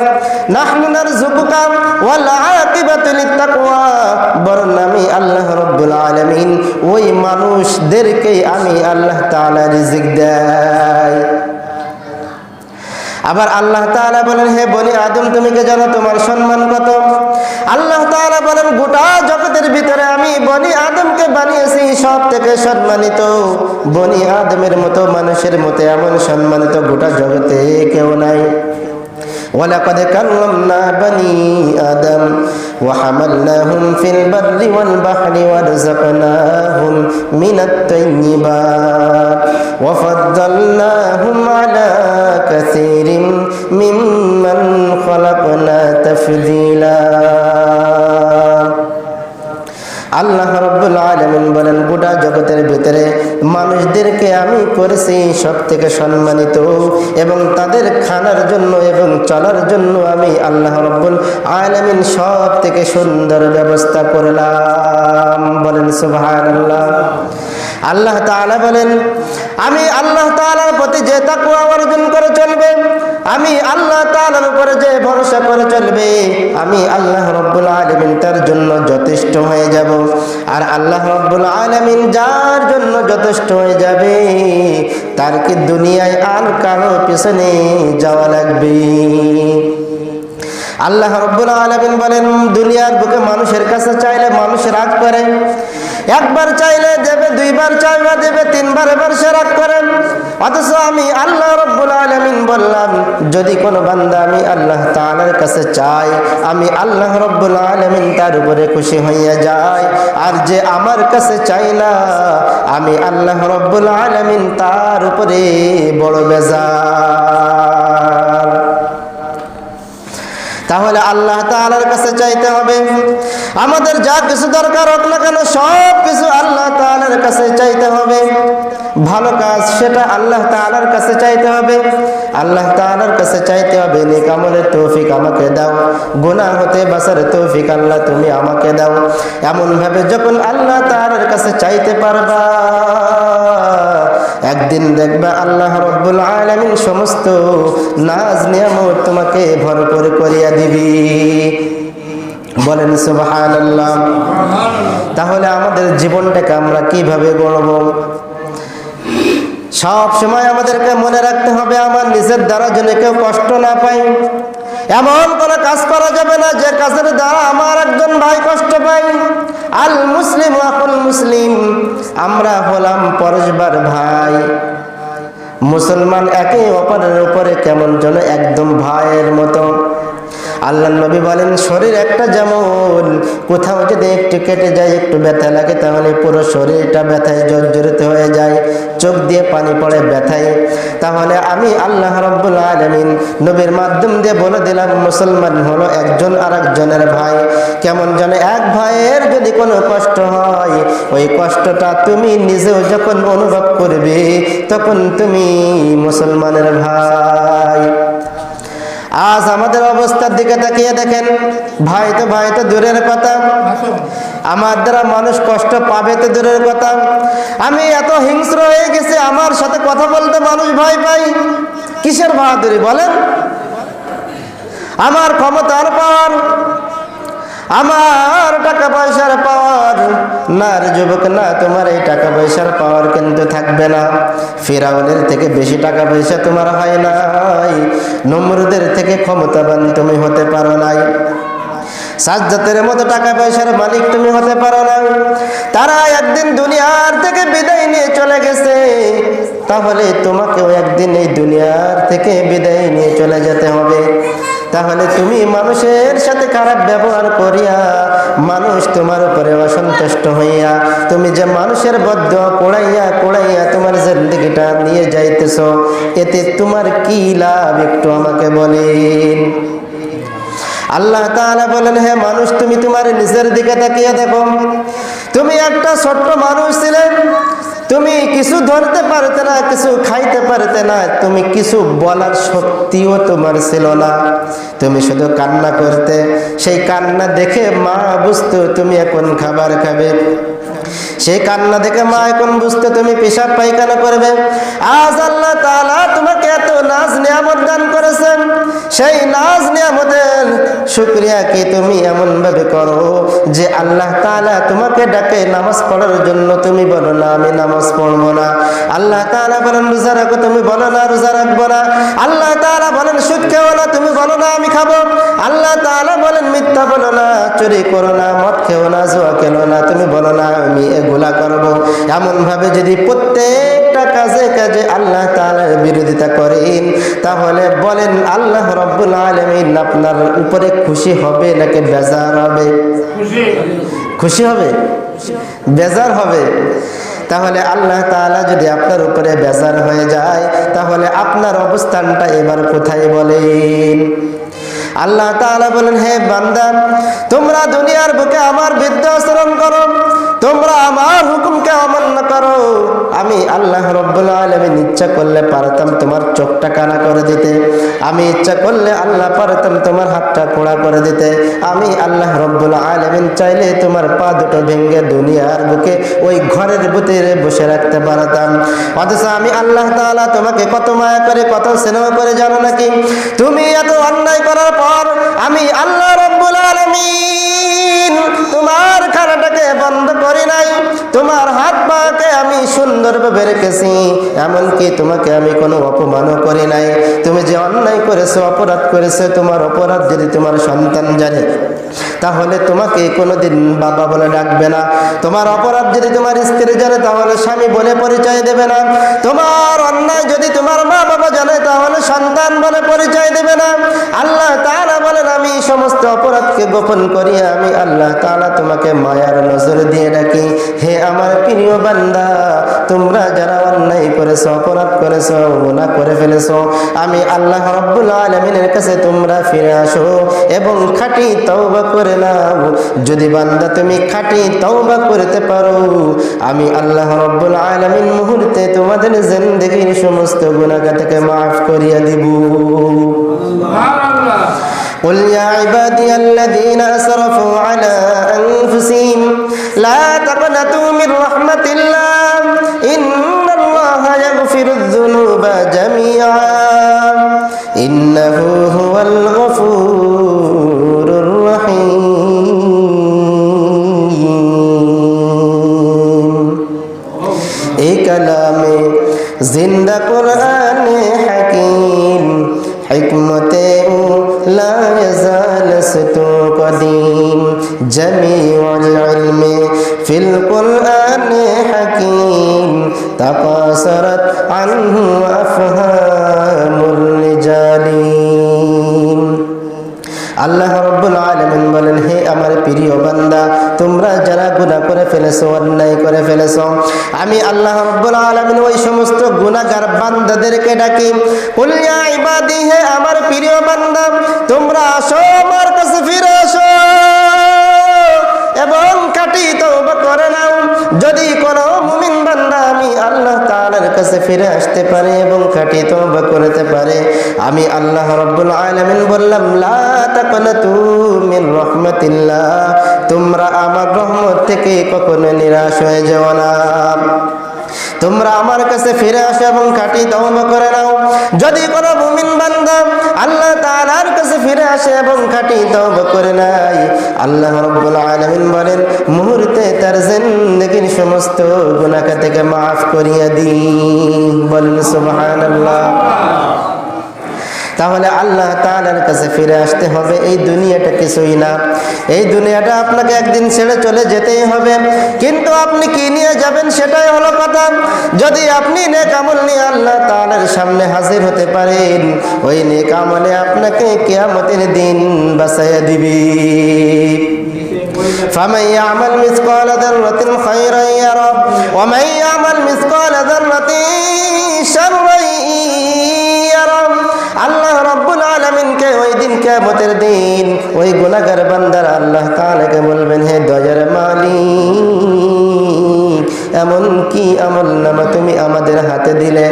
নাহনু নারযুকুকা ওয়াল আকিবাতু লিত্তাকওয়া, বরং আমি আল্লাহ রাব্বুল আলামিন ওই মানুষদেরকেই আমি আল্লাহ তাআলা রিজিক দেই। আবার আল্লাহ তাআলা বলেন, হে বনি আদম, তুমি কি জানো তোমার সম্মান কত? আল্লাহ তাআলা বলেন, গোটা জগতের ভিতরে আমি বনি আদমকে বানিয়েছি সব থেকে সম্মানিত। বনি আদমের মতো মানুষের মতো এমন সম্মানিত গোটা জগতে কেউ নাই। ولقد كرمنا بني آدم وحملناهم في البر والبحر ورزقناهم من الطيبات وفضلناهم على كثير ممن خلقنا تفضيلا। আল্লাহ রাব্বুল আলামিন বলেন, গোটা জগতের ভিতরে মানুষদেরকে আমি করেছি সব থেকে সম্মানিত, এবং তাদের খানার জন্য এবং চলার জন্য আমি আল্লাহ রাব্বুল আলামিন সব থেকে সুন্দর ব্যবস্থা করলাম। বলেন সুবহানাল্লাহ। আল্লাহ তাআলা বলেন, আমি আল্লাহ তাআলার প্রতি যে তাকওয়া অর্জন করে চলবে, আমি আল্লাহ তাআলার উপরে যে ভরসা করে চলবে, আমি আল্লাহ রাব্বুল আলামিন তার জন্য যথেষ্ট হয়ে যাব। আর আল্লাহ রাব্বুল আলামিন যার জন্য যথেষ্ট হয়ে যাবে, তার কি দুনিয়ায় আর কারো পিছনে যাওয়া লাগবে? আল্লাহ রাব্বুল আলামিন বলেন, দুনিয়ার বুকে মানুষের কাছে চাইলে মানুষ রাগ করে। একবার চাইলে দেবে, দুইবার চাইলে দেবে, তিনবার এবার সে রাগ করেন। অথচ আমি আল্লাহ রাব্বুল আলামিন বললাম, যদি কোনো বান্দা আমি আল্লাহ তাআলার কাছে চাই, আমি আল্লাহ রাব্বুল আলামিন তার উপরে খুশি হইয়া যায়। আর যে আমার কাছে চাই না, আমি আল্লাহ রাব্বুল আলামিন তার উপরে বড় বেজার। তাহলে আল্লাহ তাআলার কাছে চাইতে হবে। আমাদের যা কিছু দরকার হোক না কেন, সব কিছু আল্লাহ তাআলার কাছে চাইতে হবে। ভালো কাজ সেটা আল্লাহ তাআলার কাছে চাইতে হবে। আল্লাহ তাআলার কাছে চাইতে হবে, নেক আমলের তৌফিক আমাকে দাও, গুনাহ হতে বাঁচার তৌফিক আল্লাহ তুমি আমাকে দাও। এমন ভাবে যখন আল্লাহ তাআলার কাছে চাইতে পারবা, একদিন দেখবা আল্লাহ রাব্বুল আলামিন সমস্ত নাজ নিয়ামত তোমাকে ভরপুর করিয়া দিবি। বলেন সুবহানাল্লাহ। তাহলে আমাদের জীবনটাকে আমরা কিভাবে গড়ব? সব সময় আমাদেরকে মনে রাখতে হবে, আমার নিজের দ্বারা যেন কেউ কষ্ট না পায়। এমন কোনো কাজ করা যাবে না যে কাজের দ্বারা আমার একজন ভাই কষ্ট পায়। আল মুসলিম আকুল মুসলিম, আমরা হলাম পরস্পর ভাই। মুসলমান একে অপরের উপরে কেমন যেন একদম ভাইয়ের মতো। আল্লাহ নবী বলেন, শরীর একটা যেমন, কোথাও যদি একটু কেটে যায়, একটু ব্যথা লাগে, তাহলে পুরো শরীরটা ব্যথায় জর্জরিত হয়ে যায়, চোখ দিয়ে পানি পড়ে ব্যথায়। তাহলে আমি আল্লাহ রাব্বুল আলামিন নবীর মাধ্যম দিয়ে বলে দিলাম, মুসলমান হলো একজন আরেকজনের ভাই। কেমন যেন এক ভাইয়ের যদি কোনো কষ্ট হয়, ওই কষ্টটা তুমি নিজেও যখন অনুভব করবে, তখন তুমি মুসলমানের ভাই। আজ আমাদের অবস্থার দিকে তাকিয়ে দেখেন, ভাই তো দূরের কথা, আমার দ্বারা মানুষ কষ্ট পাবে তো দূরের কথা। আমি এত হিংস্র হয়ে গেছি, আমার সাথে কথা বলতে মানুষ ভয় পাই। কিসের বাহাদুরি বলেন? আমার ক্ষমতার পাওয়ার, আমার টাকা পয়সার পাওয়ার। না রে যুবক, না, তোমার এই টাকা পয়সার পাওয়ার কিন্তু থাকবে না। ফিরাউনের থেকে বেশি টাকা পয়সা তোমার হয় নাই। নমরুদের থেকে ক্ষমতাবান তুমি হতে পারো নাই। সাজ্জাতের মতো টাকা পয়সার মালিক তুমি হতে পারো না। তারা একদিন দুনিয়ার থেকে বিদায় নিয়ে চলে গেছে, তাহলে তোমাকেও একদিন এই দুনিয়ার থেকে বিদায় নিয়ে চলে যেতে হবে। তাহলে তুমি মানুষের সাথে খারাপ ব্যবহার করিয়া, মানুষ তোমার উপরে অসন্তুষ্ট হইয়া, তুমি যে মানুষের বদদুয়া কোড়াইয়া তোমার জিন্দেগিটা নিয়ে যাইতেছ, এতে তোমার কি লাভ একটু আমাকে বলেন। আল্লাহ তাআলা বলেন, হে মানুষ, তুমি তোমার নিজের দিকে তাকিয়ে দেখো। তুমি একটা ছোট্ট মানুষ ছিলে, তুমি কিছু ধরতে পারতে না, কিছু খাইতে পারতে না, তুমি কিছু বলার শক্তিও তোমার ছিল না। তুমি শুধু কান্না করতে। সেই কান্না দেখে মা বুঝতো তুমি এখন খাবার খাবে। সেই কান্না দেখে মা এখন বুঝতো তুমি পেশাব পায়খানা করবে। আজ আল্লাহ তাআলা তোমাকে এত নাজ নিয়ামত দান করেছেন, সেই নাজ নিয়ামতের শুকরিয়া কি তুমি এমন ভাবে করো যে আল্লাহ তাআলা তোমাকে ডাকে নামাজ পড়ার জন্য, তুমি বলো না আমি নামাজ পড়বো না। আল্লাহ তাআলা বলেন রোজা রাখো, তুমি বলো না রোজা রাখবো না। আল্লাহ তাআলা বলেন সুদ খেও না, তুমি বলো না আমি খাবো। আল্লাহ তাআলা বলেন মিথ্যা বলো না, চুরি করো না, মদ খেও না, জুয়া খেলো না, তুমি বলো না আমি এগুলা করবো। এমন ভাবে যদি প্রত্যেকটা কাজে কাজে আল্লাহ তাআলার বিরোধিতা করেন, তাহলে বলেন আল্লাহ রাব্বুল আলামিন আপনার উপরে খুশি হবে নাকি বেজার হবে? খুশি হবে, বেজার হবে। তাহলে আল্লাহ তাআলা যদি আপনার উপরে বেজার হয়ে যায়, তাহলে আপনার অবস্থানটা এবার কোথায় বলেন? আল্লাহ তাআলা বলেন হে বান্দা, তোমরা দুনিয়ার বুকে আমার বিরুদ্ধে আচরণ করো, তোমরা আমার হুকুমকে অমান্য করো। আমি আল্লাহ রাব্বুল আলামিন ইচ্ছা করলে পারতাম তোমার চোখটা কানা করে দিতে, আমি ইচ্ছা করলে আল্লাহ পারতাম তোমার হাতটা খোঁড়া করে দিতে, আমি আল্লাহ রাব্বুল আলামিন চাইলে তোমার পা দুটো ভেঙে দুনিয়ার বুকে ওই ঘরের ভিতরে বসে রাখতে পারতাম। অথচ আমি আল্লাহ তাআলা তোমাকে কত মায়া করে কত স্নেহ করে জানো নাকি? তুমি এত অন্যায় করার পর আমি আল্লাহ রাব্বুল আলামিন তোমার খানাটাকে বন্ধ করি নাই, তোমার হাত পাকে আমি সুন্দরভাবে রেখেছি, এমনকি তোমাকে আমি কোনো অপমানও করি নাই। তুমি যে অন্যায় করেছো, অপরাধ করেছো, তোমার অপরাধ যদি তোমার সন্তান জানে, তাহলে তোমাকে কোনোদিন বাবা বলে ডাকবে না। তোমার অপরাধ যদি তোমার স্ত্রী জানে, তাহলে স্বামী বলে পরিচয় দেবে না। তোমার অন্যায় যদি তোমার মা বাবা জানে, তাহলে সন্তান বলে পরিচয় দেবে না। আল্লাহ তাআলা বলেন আমি সমস্ত অপরাধকে গোপন করি, আমি আল্লাহ তাআলা তোমাকে মায়ার নজর দিয়ে রাখি। হে আমার প্রিয় বান্দা, তোমরা যারা অন্যায় করেছো, অপরাধ করেছো, গুনাহ করে ফেলেছো, আমি আল্লাহ রাব্বুল আলামিনের কাছে তোমরা ফিরে আসো এবং খাঁটি তওবা করে নাও। যদি বান্দা তুমি খাঁটি তওবা করতে পারো, আমি আল্লাহ রাব্বুল আলামিন মুহূর্তে তোমাদের জিন্দেগীর সমস্ত গুনাহ থেকে মাফ করিয়ে দিব। সুবহানাল্লাহ। قل يا عبادي الذين أسرفوا على أنفسهم لا تقنطوا من رحمة الله إن الله يغفر الذنوب جميعا إنه هو الغفور الرحيم। এই কালামে জিন্দা কোরআনে হাকিম হিকমতে لا يزال ستو قديم جميع العلم في القرآن حكيم تقاصرت عنه أفهام الرجال। আল্লাহ রাব্বুল আলামিন বলেন হে আমার প্রিয় বান্দা, তোমরা যারা গুনাহ করে ফেলেছো, অন্যায় করে ফেলেছো, আমি আল্লাহ রাব্বুল আলামিন ওই সমস্ত গুনাহগার বান্দাদেরকে ডাকি, কুল ইয়া ইবাদি, হে আমার প্রিয় বান্দা, তোমরা আসো আমার কাছে ফিরে আসো এবং খাঁটি তওবা করে নাও। যদি কোনো মুমিন বান্দা আমি আল্লাহ তাআলার কাছে ফিরে আসতে পারে এবং খাঁটি তওবা করতে পারে, আমি আল্লাহ রাব্বুল আলামিন বললাম লা তাকনাতু মিন রাহমাতিল্লাহ, তোমরা আমার রহমত থেকে কখনো নিরাশ হয়ে যেও না। তোমরা আমার কাছে ফিরে আসো এবং খাঁটি তওবা করে নাও। যদি কোনো মুমিন বান্দা আল্লাহ তাআলার কাছে ফিরে আসে এবং খাঁটি তওবা করে নাই, আল্লাহ রাব্বুল আলামিন বলেন মুহূর্তে তার জিন্দেগীর সমস্ত গুনাহ থেকে মাফ করিয়ে দিই। বলেন সুবহানাল্লাহ। তাহলে আল্লাহ তাআলার কাছে ফিরে আসতে হবে। এই দুনিয়াটা কিছুই না, এই দুনিয়াটা আপনাকে একদিন ছেড়ে চলে যেতেই হবে, কিন্তু আপনি কি নিয়ে যাবেন সেটাই হলো কথা। যদি আপনি নেক আমল নিয়ে আল্লাহ তাআলার সামনে হাজির হতে পারেন, ওই নেক আমলে আপনাকে কিয়ামতের দিন বাঁচাইয়া দিবে। فمن يعمل مثقال ذرة خيرا يره ومن يعمل مثقال ذرة شرا يره। আল্লাহ রাব্বুল আলামিনকে ওই দিন কিয়ামতের দিন ওই গুনাহগার বান্দারা আল্লাহ তাআলাকে বলবেন হে দয়ার মালিক, এমন কি আমল নামা তুমি আমাদের হাতে দিলে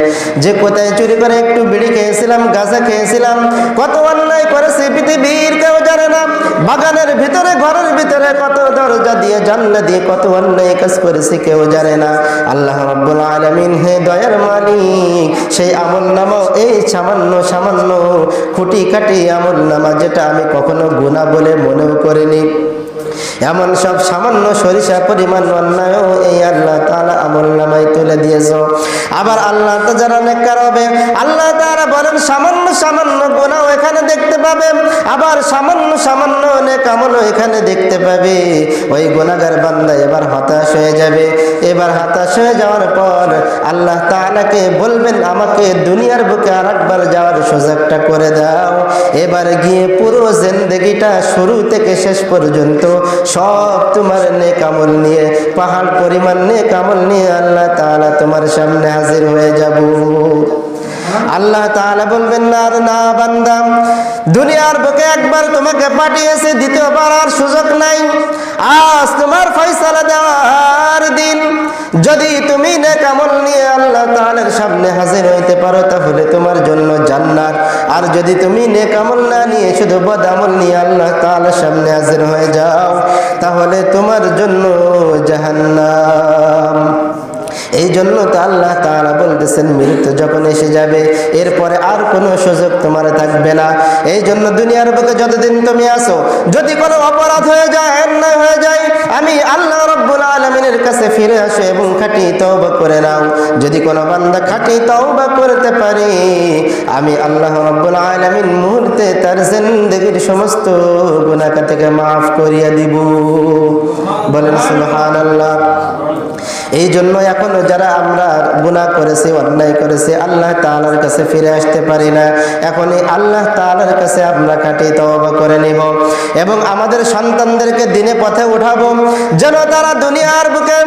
যে কোথায় চুরি করে একটু বিড়ি খেয়েছিলাম, গাঁজা খেয়েছিলাম, কত অন্যায় করেছি পৃথিবীর কেউ জানে না, বাগানের ভিতরে ঘরের ভিতরে কত দরজা দিয়ে জানলা দিয়ে কত অন্যায় কাজ করেছি কেউ জানে না। আল্লাহ রাব্বুল আলামিন হে দয়ার মালিক, সেই আমলনামাও এই সামান্য সামান্য খুঁটি কাটি আমলনামা, যেটা আমি কখনো গুনাহ বলে মনেও করিনি, এমন সব সামান্য সরিষা পরিমাণ অন্যায়ও এই আল্লাহ তাআলা আমলনামায় তুলে দিয়েছো। আবার আল্লাহ তো যারা নেককার হবে, আল্লাহ তাআলা বলেন সামান্য সামান্য গুনাহ এখানে দেখতে পাবে, আবার সামান্য সামান্য নেক আমলও এখানে দেখতে পাবে। ওই গুনাহগার বান্দা এবার হতাশ হয়ে যাবে। এবার হতাশ হয়ে যাওয়ার পর আল্লাহ তাআলাকে বলবেন, আমাকে দুনিয়ার বুকে আরেকবার যাওয়ার সুযোগটা করে দাও। এবার গিয়ে পুরো জিন্দেগিটা শুরু থেকে শেষ পর্যন্ত সব তোমার নেক আমল নিয়ে, পাহাড় পরিমাণ নেক আমল নিয়ে আল্লাহ তাআলা তোমার সামনে হাজির হয়ে যাব। আল্লাহ তাআলা বলবেন, না না বান্দা, দুনিয়ার বুকে একবার তোমাকে পাঠিয়েছে, দ্বিতীয়বার আর সুযোগ নাই। আজ তোমার ফয়সালা দেওয়ার দিন। যদি তুমি নেক আমল নিয়ে আল্লাহ তাআলার সামনে হাজির হইতে পারো তাহলে তোমার জন্য জান্নাত, আর যদি তুমি নেক আমল না নিয়ে শুধু বদ আমল নিয়ে আল্লাহ তাআলার সামনে হাজির হয়ে যাও তাহলে তোমার জন্য জাহান্নাম। এই জন্য তো আল্লাহ তাআলা বলতেছেন, মৃত্যু যখন এসে যাবে এরপরে আর কোনো সুযোগ তোমার থাকবে না। এই জন্য দুনিয়ার বুকে যতদিন তুমি আসো, যদি কোনো অপরাধ হয়ে যায়, অন্যায় হয়ে যায়, আমি আল্লাহ রাব্বুল আলামিনের কাছে ফিরে আসো এবং খাঁটি তওবা করে নাও। যদি কোনো বান্দা খাঁটি তওবা করতে পারে, আমি আল্লাহ রাব্বুল আলামিন মুহূর্তে তার জিন্দেগীর সমস্ত গুনাহ থেকে মাফ করিয়ে দিব। বলেন সুবহানাল্লাহ। এই জন্য এখনো যারা আমরা গুনাহ করেছি, অন্যায় করেছি, আল্লাহ তাআলার কাছে ফিরে আসতে পারি না, এখনই আল্লাহ তাআলার কাছে আমরা খাঁটি তওবা করে নিব এবং আমাদের সন্তানদেরকে দিনে পথে উঠাবো, যেন তারা দুনিয়ার বুকে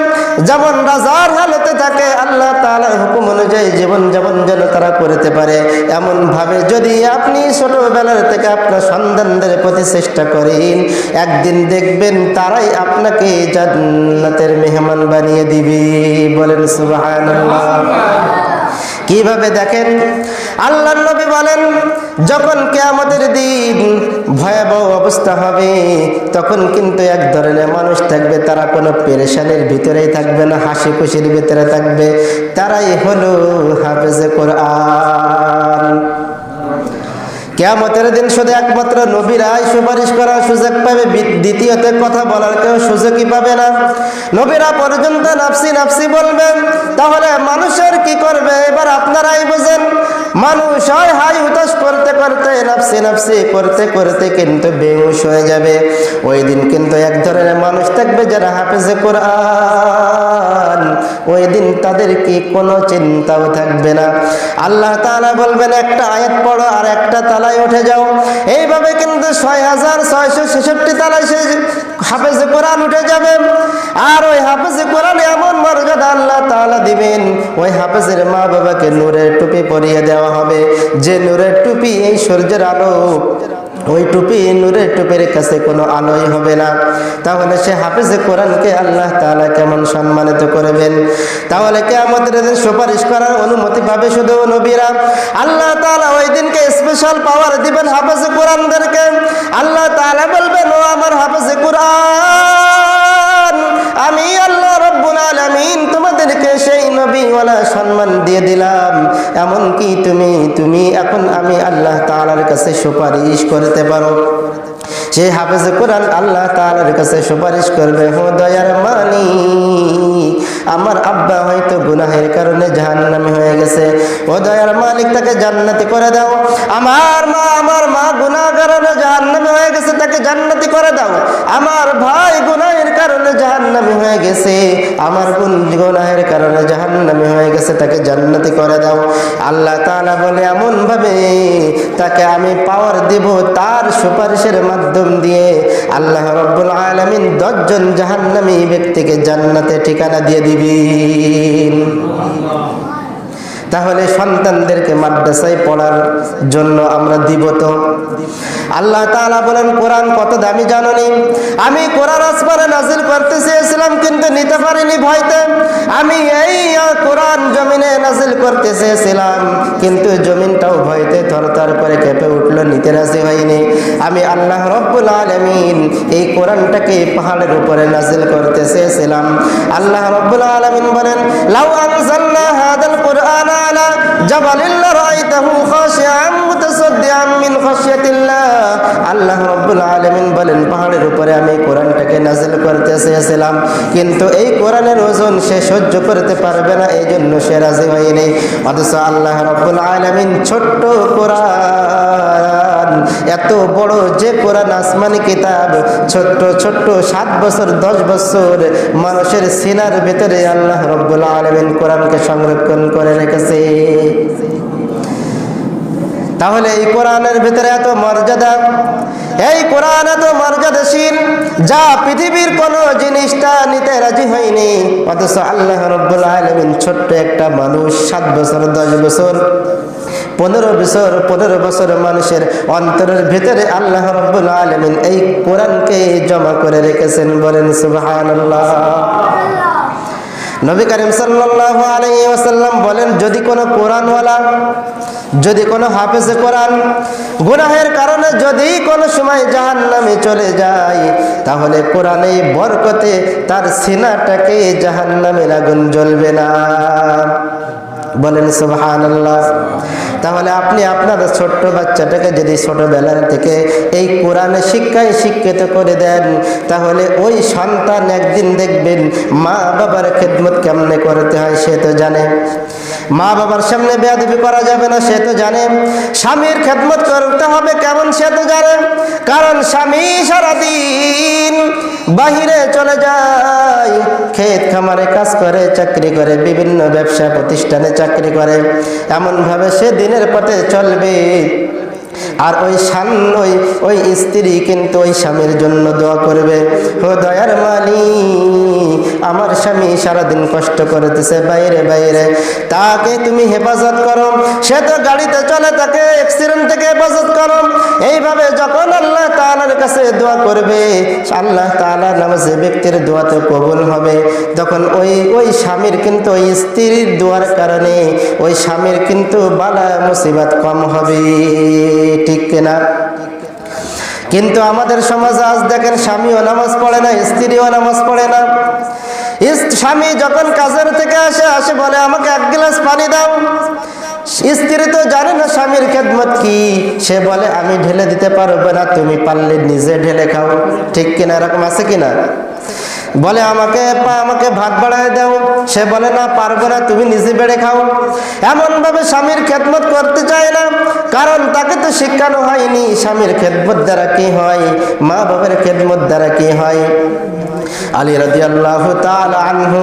যেমন রাজার হালতে থাকে আল্লাহ তাআলার হুকুম অনুযায়ী জীবন যাপন যেন তারা করতে পারে। এমন ভাবে যদি আপনি ছোটবেলার থেকে আপনার সন্তানদের প্রতি চেষ্টা করেন, একদিন দেখবেন তারাই আপনাকে জান্নাতের মেহমান বানিয়ে দিবে। বলেন সুবহানাল্লাহ। কিভাবে দেখেন, আল্লাহর নবী বলেন, যখন কিয়ামতের দিন ভয়াবহ অবস্থা হবে তখন কিন্তু এক ধরনের মানুষ থাকবে, তারা কোনো পেরেশানির ভিতরেই থাকবে না, হাসি খুশির ভিতরে থাকবে। তারাই হলো হাফেজে কোরআন। কিয়ামতের দিন শুধু একমাত্র নবীরাই সুপারিশ করার সুযোগ পাবে, দ্বিতীয়তে কথা বলার কেউ সুযোগই পাবে না। নবীরা পর্যন্ত নাফসি নাফসি বলবেন, তাহলে মানুষের কি করবে? এবার আপনারাই বুঝেন। মানুষ হয় হাই হুতাশ করতে করতে, নাফসি নাফসি করতে করতে কিন্তু বেহুশ হয়ে যাবে। ওই দিন কিন্তু এক ধরনের মানুষ থাকবে যারা হাফেজে কোরআন, ওই দিন তাদের কি কোনো চিন্তাও থাকবে না। আল্লাহ তাআলা বলবেন, একটা আয়াত পড়ো আর একটা তালায় উঠে যাও। এইভাবে কিন্তু 6666 তালায় সে হাফেজে কোরআন উঠে যাবে। আর ওই হাফেজে কোরআন এমন মর্যাদা আল্লাহ তাআলা দিবেন, ওই হাফেজের মা বাবাকে নূরের টুপি পরিয়ে দেওয়া হবে, যে নূরের টুপি এই সূর্যের আলো, ওই টুপি নূরের টুপির কাছে কোনো আলোই হবে না। তাহলে সে হাফেজে কোরআনকে আল্লাহ তাআলা কেমন সম্মানিত করবেন। তাহলে কিয়ামতের দিন সুপারিশ করার অনুমতি পাবে শুধু নবীরা। আল্লাহ তাআলা ওই দিনকে স্পেশাল পাওয়ার দিবেন হাফেজে কোরআনদেরকে। আল্লাহ তাআলা বলবেন, ও আমার হাফেজে কোরআন, আমি আল্লাহ রাব্বুল আলামিন তোমাদেরকে সেই নবীওয়ালা সম্মান দিয়ে দিলাম, এমনকি তুমি এখন আমি আল্লাহ তাআলার কাছে সুপারিশ করতে পারো। সেই হাফেজে কোরআন আল্লাহ তাআলার কাছে সুপারিশ করবে, ও দয়ার মালিক, আমার আব্বা হয়তো গুনাহের কারণে জাহান্নামী হয়ে গেছে, ও দয়ার মালিক তাকে জান্নাতি করে দাও। আমার মা গুনাহের কারণে জাহান্নামী হয়ে গেছে, তাকে জান্নাতি করে দাও। আমার ভাই গুনাহের কারণে জাহান্নামী হয়ে গেছে, আমার বোন গুনাহের কারণে জাহান্নামী হয়ে গেছে, তাকে জান্নাতি করে দাও। আল্লাহ তাআলা বলে, এমন ভাবে তাকে আমি পাওয়ার দেব, তার সুপারিশের মাধ্যম দিয়ে আল্লাহ রাব্বুল আলামিন 10 জন জাহান্নামী ব্যক্তিকে জান্নাতে ঠিকানা দিয়ে দিবেন। তাহলে সন্তানদেরকে মাদ্রাসায় পড়ার জন্য আমরা দিব তো? আল্লাহ তাআলা বলেন, কোরআন কত দামি জানেন? আমি কোরআন আসমানে নাজিল করতে চেয়েছিলাম কিন্তু নিতে পারিনি ভয়তে। আমি এই কোরআন জমিনে নাজিল করতে চেয়েছিলাম, কিন্তু জমিনটাও ভয়তে থরথর করে কেঁপে উঠলো, নিতে রাজি হয়নি। আমি আল্লাহ রব্বুল আলামিন এই কোরআনটাকে পাহাড়ের উপরে নাজিল করতে চেয়েছিলাম। আল্লাহ রব্বুল আলামিন বলেন, লাউ আনজালনা হাদাল কুরআন আলা জাবালিন লারাআইতাহু খাশিআন মুতাসাদ্দিআন মিন খাশিয়াতিল্লাহ। আল্লাহ রব্বুল আলামিন বলেন, পাহাড়ের উপরে আমি কোরআনটাকে নাজিল করতে চেয়েছিলাম, কিন্তু এই কোরআনের ওজন সে সহ্য করতে পারবে না, এই জন্য সে রাজি হয়নি। অথচ আল্লাহ রব্বুল আলামিন ছোট্ট কোরআন, এত বড় যে কোরআন আসমানি কিতাব, ছোট্ট ছোট্ট 7 বছর 10 বছর মানুষের সিনার ভিতরে আল্লাহ রব্বুল আলামিন কোরআনকে সংরক্ষণ করে রেখেছে। তাহলে এই কোরআনের ভিতরে এত মর্যাদা, এই কোরআন এত মর্যাদাশীল, যা পৃথিবীর কোনো জিনিসটা নিতে রাজি হয়নি। অথচ আল্লাহ রব্বুল আলামিন ছোট্ট একটা মানুষ 7 বছর 10 বছর 15 বছর মানুষের অন্তরের ভিতরে আল্লাহ রব্বুল আলামিন এই কোরআনকে জমা করে রেখেছেন। বলেন সুবহানাল্লাহ। নবী করিম সাল্লাল্লাহু আলাইহি ওয়াসাল্লাম বলেন, যদি কোনো কোরআনওয়ালা, যদি কোনো হাফেজে কোরআন গুনাহের কারণে যদি কোনো সময় জাহান্নামে চলে যায়, তাহলে কোরআনের বরকতে তার সিনাটাকে জাহান্নামের আগুন জ্বলবে না। বলেন সুবহানাল্লাহ। তাহলে আপনি আপনার ছোট্ট বাচ্চাটাকে যদি ছোটবেলা থেকে এই কোরআনের শিক্ষায় শিক্ষিত করে দেন, তাহলে ওই সন্তান একদিন দেখবেন মা বাবার খেদমত কেমনে করতে হয় সে তো জানে, মা বাবার সামনে বেয়াদবি করা যাবে না সে তো জানে, স্বামীর খেদমত করতে হবে কেমন সে তো জানে। কারণ স্বামী সারাদিন বাহিরে চলে যায়, ক্ষেত খামারে কাজ করে, চাকরি করে, বিভিন্ন ব্যবসা প্রতিষ্ঠানে চাকরি করে, এমনভাবে সে দিনের পথে চলবে। আর ওই স্ত্রী কিন্তু ওই স্বামীর জন্য দোয়া করবে, ও দয়ার মালিক, আমার স্বামী সারাদিন কষ্ট করতেছে বাইরে বাইরে, তাকে তুমি হেফাজত করো, সে তো গাড়িতে চলে, তাকে অ্যাক্সিডেন্ট থেকে হেফাজত করো। এইভাবে যখন আল্লাহ তাআলার কাছে দোয়া করবে, আল্লাহ তাআলা নামাজে ব্যক্তির দোয়া তো কবুল হবে, তখন ওই স্বামীর কিন্তু ওই স্ত্রীর দোয়ার কারণে ওই স্বামীর কিন্তু বালা মুসিবত কম হবে, ঠিক কিনা? কিন্তু আমাদের সমাজে আজ দেখেন, স্বামীও নামাজ পড়ে না, স্ত্রীও নামাজ পড়ে না। স্বামী যখন কাজের থেকে আসে বলে আমাকে 1 গ্লাস পানি দাও, স্ত্রী তো জানে না স্বামীর খেদমত কি, সে বলে আমি ঢেলে দিতে পারবো না, তুমি পারলে নিজে ঢেলে খাও, ঠিক কিনা? এরকম আছে কিনা? বলে আমাকে ভাত বাড়ায় দাও, সে বলে না পারবো না, তুমি নিজে বেড়ে খাও। এমন ভাবে স্বামীর খেদমত করতে চায় না, কারণ তাকে তো শিক্ষানো হয়নি স্বামীর খেদমত দ্বারা কি হয়, মা বাবার খেদমত দ্বারা কি হয়। আলী রাদিয়াল্লাহু তাআলা আনহু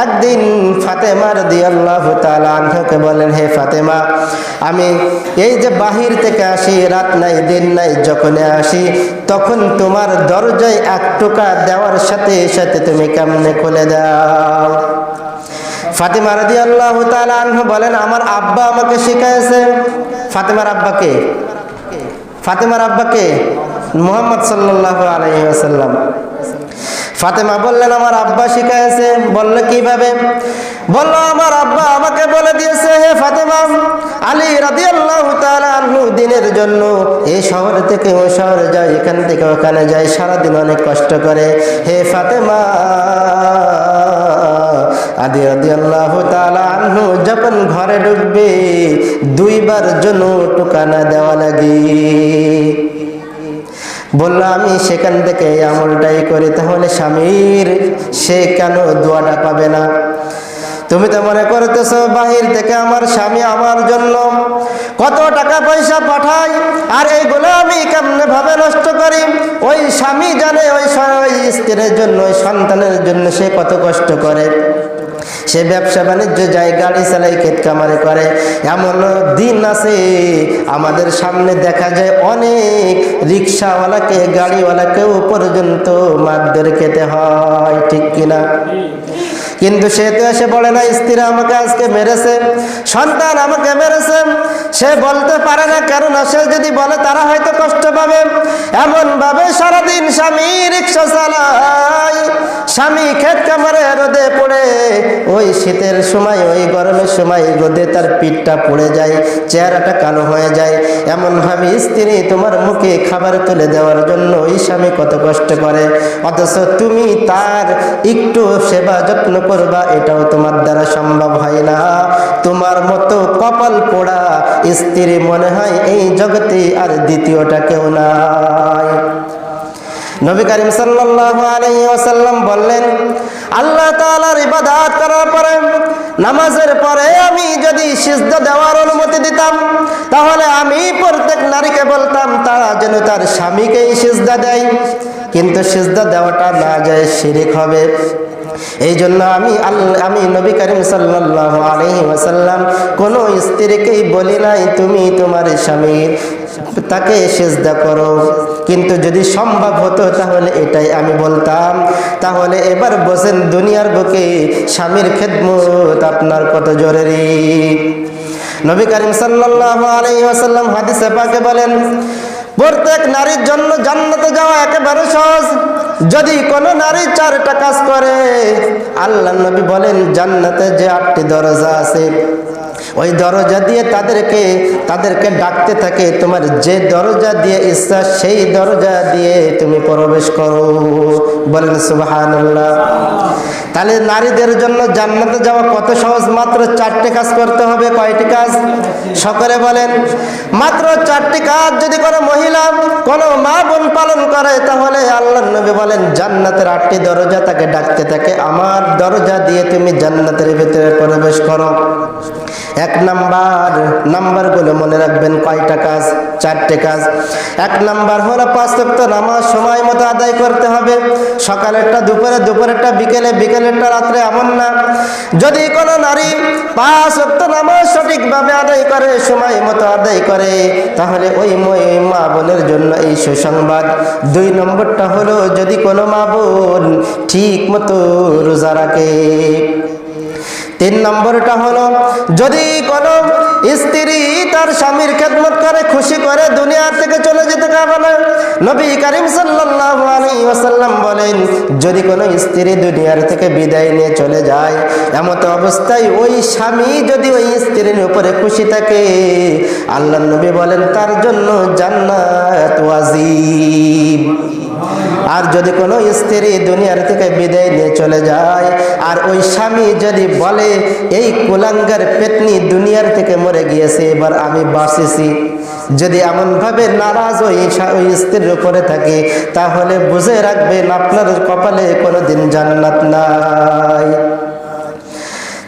একদিন ফাতেমা রাদিয়াল্লাহু তাআলা আনহাকে বলেন, হে ফাতেমা, আমি এই যে বাহির থেকে আসি, রাত নাই দিন নাই, যখন আসি তখন তোমার দরজায় 1 টোকা দেওয়ার সাথে সাথে তুমি কেমনে খুলে দাও? ফাতেমা রাদিয়াল্লাহু তাআলা আনহা বলেন, আমার আব্বা আমাকে শিখাইছে। ফাতেমার আব্বাকে? ফাতেমার আব্বাকে মুহাম্মদ সাল্লাল্লাহু আলাইহি ওয়াসাল্লাম। ফাতেমা বললেন, আমার আব্বা শিখাইছে। বললে কিভাবে? বলল, আমার আব্বা আমাকে বলে দিয়েছে, হে ফাতেমা, আলী রাদিয়াল্লাহু তাআলা আনহু দিনের জন্য এই শহর থেকে ওই শহরে যায়, এখান থেকে ওখানে যায়, সারাদিন অনেক কষ্ট করে। হে ফাতেমা, আলী রাদিয়াল্লাহু তাআলা আনহু যখন ঘরে ঢুকবে 2 বার জন্য টুকানা দেওয়া লাগে। বলল, আমি সেখান থেকে এই আমলটাই করি, তাহলে স্বামীর সে কেন দোয়াটা পাবে না? তুমি তো মনে করতেছো বাহির থেকে আমার স্বামী আমার জন্য কত টাকা পয়সা পাঠায়, আর এইগুলো আমি কেমনে ভাবে নষ্ট করি। ওই স্বামী জানে ওই স্ত্রীর জন্য, ওই সন্তানের জন্য সে কত কষ্ট করে। সে ব্যবসা বাণিজ্য যায়, গাড়ি চালায়, ক্ষেত খামারে করে। এমন দিন আছে আমাদের সামনে দেখা যায় অনেক রিক্সাওয়ালাকে, গাড়িওয়ালাকেও পর্যন্ত মারধর খেতে হয়, ঠিক কিনা? কিন্তু সে তো এসে বলে না স্ত্রী আমাকে আজকে মেরেছে, সন্তান আমাকে মেরেছে, সে বলতে পারে না, কেননা সে যদি বলে তারা হয়তো কষ্ট পাবে। এমন ভাবে সারাদিন স্বামী রিক্সা চালায়, স্বামী ক্ষেত খামারে রোদে পড়ে ওই শীতের সময় ওই গরমের সময় রোদে তার পিঠটা পুড়ে যায়, চেহারাটা কালো হয়ে যায়। এমনভাবে স্ত্রী তোমার মুখে খাবার তুলে দেওয়ার জন্য ওই স্বামী কত কষ্ট করে, অথচ তুমি তার একটু সেবা যত্ন করবা এটাও তোমার দ্বারা সম্ভব হয় না। তোমার মতো কপাল পোড়া স্ত্রী মনে হয় এই জগতে আর দ্বিতীয়টা কেউ নাই। নবী করিম সাল্লাল্লাহু আলাইহি ওয়াসাল্লাম বললেন, আল্লাহ তাআলার ইবাদত করার পরে নামাজের পরে আমি যদি সিজদা দেওয়ার অনুমতি দিতাম, তাহলে আমি প্রত্যেক নারীকে বলতাম তারা যেন তার স্বামীকেই সিজদা দেয়। কিন্তু সিজদা দেওয়াটা না যায়, শিরক হবে। এই জন্য আমি নবী করিম সাল্লাল্লাহু আলাইহি ওয়াসাল্লাম কোনো স্ত্রীকেই বলি নাই তুমি তোমার স্বামীর তাকে সিজদা করো। কিন্তু যদি সম্ভব হতো তাহলে এটাই আমি বলতাম। তাহলে এবার বসেন, দুনিয়ার বুকে স্বামীর খেদমত আপনার কত জরুরি। নবী করিম সাল্লাল্লাহু আলাইহি ওয়াসাল্লাম হাদিসে পাকে বলেন, প্রত্যেক নারীর জন্য জান্নাতে যাওয়া একেবারে সহজ। যদি কোনো নারী 4টা কাজ করে, আল্লাহর নবী বলেন জান্নাতে যে 8টি দরজা আছে ওই দরজা দিয়ে তাদেরকে ডাকতে থাকে, তোমার যে দরজা দিয়ে ইচ্ছা সেই দরজা দিয়ে তুমি প্রবেশ করো। বলেন সুবহানাল্লাহ। তাহলে নারীদের জন্য জান্নাতে যাওয়া কত সহজ, মাত্র 4টি কাজ করতে হবে। কয়টি কাজ? সকলে বলেন। মাত্র 4টি কাজ যদি কোনো মহিলা কোনো মা বোন পালন করে, তাহলে আল্লাহর নবী বলেন জান্নাতের 8টি দরজা তাকে ডাকতে থাকে, আমার দরজা দিয়ে তুমি জান্নাতের ভিতরে প্রবেশ করো। 1 নাম্বারগুলো মনে রাখবেন। কয়টা কাজ? 4টে কাজ। 1 নাম্বার হলো 5 ওয়াক্ত নামাজ সময় মতো আদায় করতে হবে। সকালেরটা দুপুরে, দুপুরেরটা বিকেলে, বিকেলেরটা রাত্রে, এমন না। যদি কোনো নারী 5 ওয়াক্ত নামাজ সঠিকভাবে আদায় করে, সময় মতো আদায় করে, তাহলে ওই মা বোনের জন্য এই সুসংবাদ। 2 নম্বরটা হলো যদি কোনো মা বোন ঠিক মতো রোজা রাখে। 3 নম্বরটা হলো যদি কোনো স্ত্রী তার স্বামীর খেদমত করে, খুশি করে, দুনিয়া থেকে চলে যেতে পারে না। নবী করিম সাল্লাল্লাহু আলাইহি ওয়াসাল্লাম বলেন, যদি কোনো স্ত্রী দুনিয়ার থেকে বিদায় নিয়ে চলে যায়, এমত অবস্থায় ওই স্বামী যদি ওই স্ত্রীর উপরে খুশি থাকে, আল্লাহর নবী বলেন তার জন্য জান্নাত ওয়াজিব। আর যদি কোনো স্ত্রী দুনিয়ার থেকে বিদায় নিয়ে চলে যায় আর ওই স্বামী যদি বলে এই কুলাঙ্গার পেতনি দুনিয়ার থেকে মরে গিয়েছে, এবার আমি বাঁচেছি, যদি এমনভাবে নারাজ ওই স্ত্রীর উপরে থাকে, তাহলে বুঝে রাখবেন আপনার কপালে কোনোদিন জান্নাত নাই।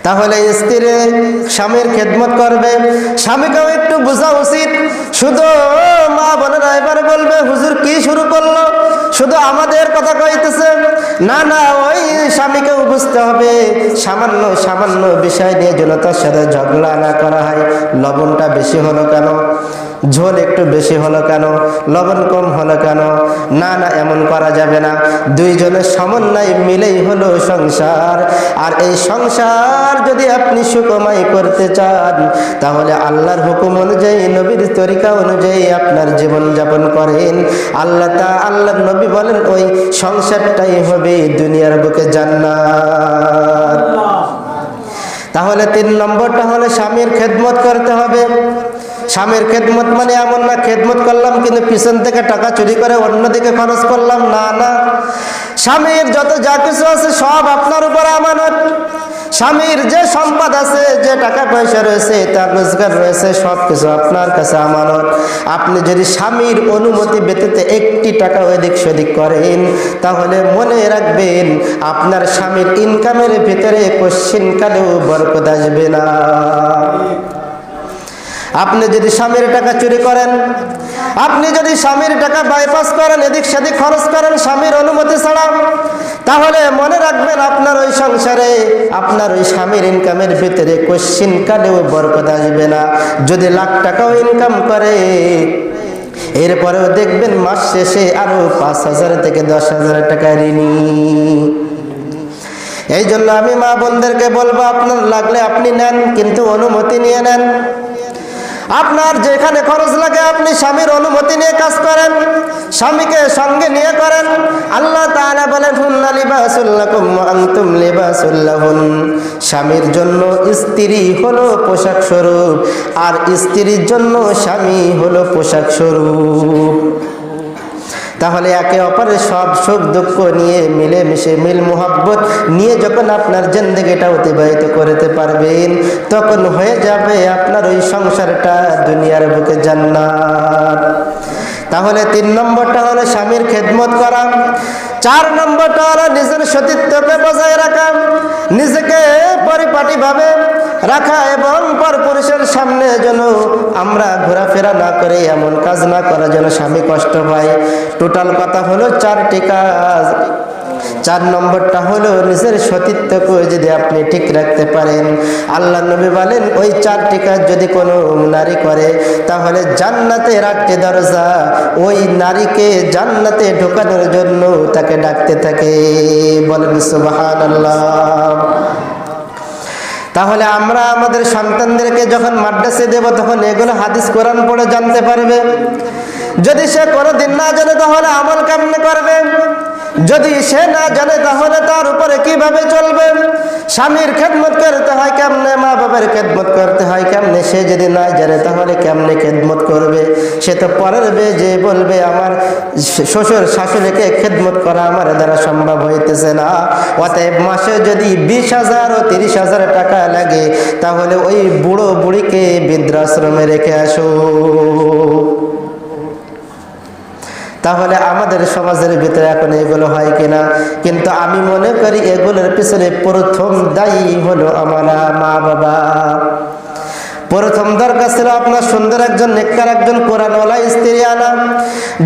তাহলে স্ত্রী স্বামীর খেদমত করবে, স্বামীকেও একটু বোঝা উচিত। শুধু মা বোনেরা এবার বলবে হুজুর কি শুরু করলো, শুধু আমাদের কথা কইতেছে। না না, ওই স্বামীকেও বুঝতে হবে সামান্য সামান্য বিষয় নিয়ে যেন তার সাথে ঝগড়া না করা হয়। লবণটা বেশি হলো কেন, ঝোল একটু বেশি হলো কেন, লবণ কম হলো কেন, না না এমন করা যাবে না। দুইজনের সমন্বয় মিলেই হলো সংসার। আর এই সংসার যদি আপনি সুখময় করতে চান, তাহলে আল্লাহর হুকুম অনুযায়ী, নবীর তরিকা অনুযায়ী আপনার জীবন যাপন করেন। আল্লাহর নবী বলেন ওই সংসারটাই হবে দুনিয়ার বুকে জান্নাত। তাহলে 3 নম্বরটা হলো স্বামীর খেদমত করতে হবে। স্বামীর খেদমত মানে এমন না খেদমত করলাম কিন্তু পিছন থেকে টাকা চুরি করে অন্যদিকে খরচ করলাম, না না। স্বামীর যত যা কিছু আছে সব আপনার উপর আমানত। স্বামীর যে সম্পদ আছে, যে টাকা পয়সা রয়েছে, তার রোজগার রয়েছে, সব কিছু আপনার কাছে আমানত। আপনি যদি স্বামীর অনুমতি ব্যতীত 1টি টাকা এদিক সেদিক করেন, তাহলে মনে রাখবেন আপনার স্বামীর ইনকামের ভিতরে কোশ্চিনকালেও বরকত আসবে না। আপনি যদি স্বামীর টাকা চুরি করেন, আপনি যদি স্বামীর টাকা বাইপাস করেন, এদিক সেদিক খরচ করেন স্বামীর অনুমতি ছাড়া, তাহলে মনে রাখবেন আপনার ওই সংসারে, আপনার ওই স্বামীর ইনকামের ভিতরে কোশ্চিনকালেও বরকত আসবে না। যদি লাখ টাকাও ইনকাম করে, এরপরেও দেখবেন মাস শেষে আরো 5,000 থেকে 10,000 টাকা ঋণী। এই জন্য আমি মা বোনদেরকে বলবো, আপনার লাগলে আপনি নেন, কিন্তু অনুমতি নিয়ে নেন। আপনার যেখানে খরচ লাগে আপনি স্বামীর অনুমতি নিয়ে কাজ করেন, স্বামীকে সঙ্গে নিয়ে করেন। আল্লাহ তাআলা বলেন হুন্না লিবাসুল লাকুম ওয়া আনতুম লিবাসুল লাহুন। স্বামীর জন্য স্ত্রী হলো পোশাক স্বরূপ, আর স্ত্রীর জন্য স্বামী হলো পোশাক স্বরূপ। তাহলে একে অপরের সব সুখ দুঃখ নিয়ে মিলেমিশে মিল মোহাব্বত নিয়ে যখন আপনার জিন্দেগিটা অতিবাহিত করতে পারবেন, তখন হয়ে যাবে আপনার ওই সংসারটা দুনিয়ার বুকে জান্নাত। তাহলে 3 নম্বরটা হলো স্বামীর খেদমত করা। 4 নম্বরটা হলো নিজের সতীত্বকে বজায় রাখা, নিজেকে পরিপাটিভাবে রাখা এবং পরপুরুষের সামনে যেন আমরা ঘোরাফেরা না করে এমন কাজ না করা যেন স্বামী কষ্ট পায়। টোটাল কথা হলো 4টি কাজ। 4 নম্বরটা হলো নিজের সতীত্বকে যদি আপনি ঠিক রাখতে পারেন, আল্লাহ নবী বলেন ওই 4টি কাজ যদি কোনো নারী করে তাহলে জান্নাতের 8টি দরজা ওই নারীকে জান্নাতে ঢোকানোর জন্য তাকে ডাকতে থাকে। বলেন সুবহানাল্লাহ। তাহলে আমরা আমাদের সন্তানদেরকে যখন মাদ্রাসে দেব তখন এগুলো হাদিস কোরআন পড়ে জানতে পারবে। যদি সে কোনোদিন না জানে তাহলে আমল কেমনে করবে? যদি সে না জানে তাহলে তার উপরে কিভাবে চলবে? স্বামীর খেদমত করতে হয় কেমনে, মা বাবার খেদমত করতে হয় কেমনে, সে যদি না জানে তাহলে কেমনে খেদমত করবে? সে তো পরের যে বলবে আমার শ্বশুর শাশুড়িকে খেদমত করা আমার দ্বারা সম্ভব হইতেছে না, অতএব মাসে যদি 20,000 ও 30,000 টাকা লাগে তাহলে ওই বুড়ো বুড়িকে বৃদ্ধাশ্রমে রেখে আসো। তাহলে আমাদের সমাজের ভিতরে এখন এগুলো হয় কিনা? কিন্তু আমি মনে করি এগুলোর পিছনে প্রথম দায়ী হলো আমরা মা বাবা। প্রথম দরকার ছিল আপনার সুন্দর একজন নেককার একজন কোরআনওয়ালা স্ত্রী আনা।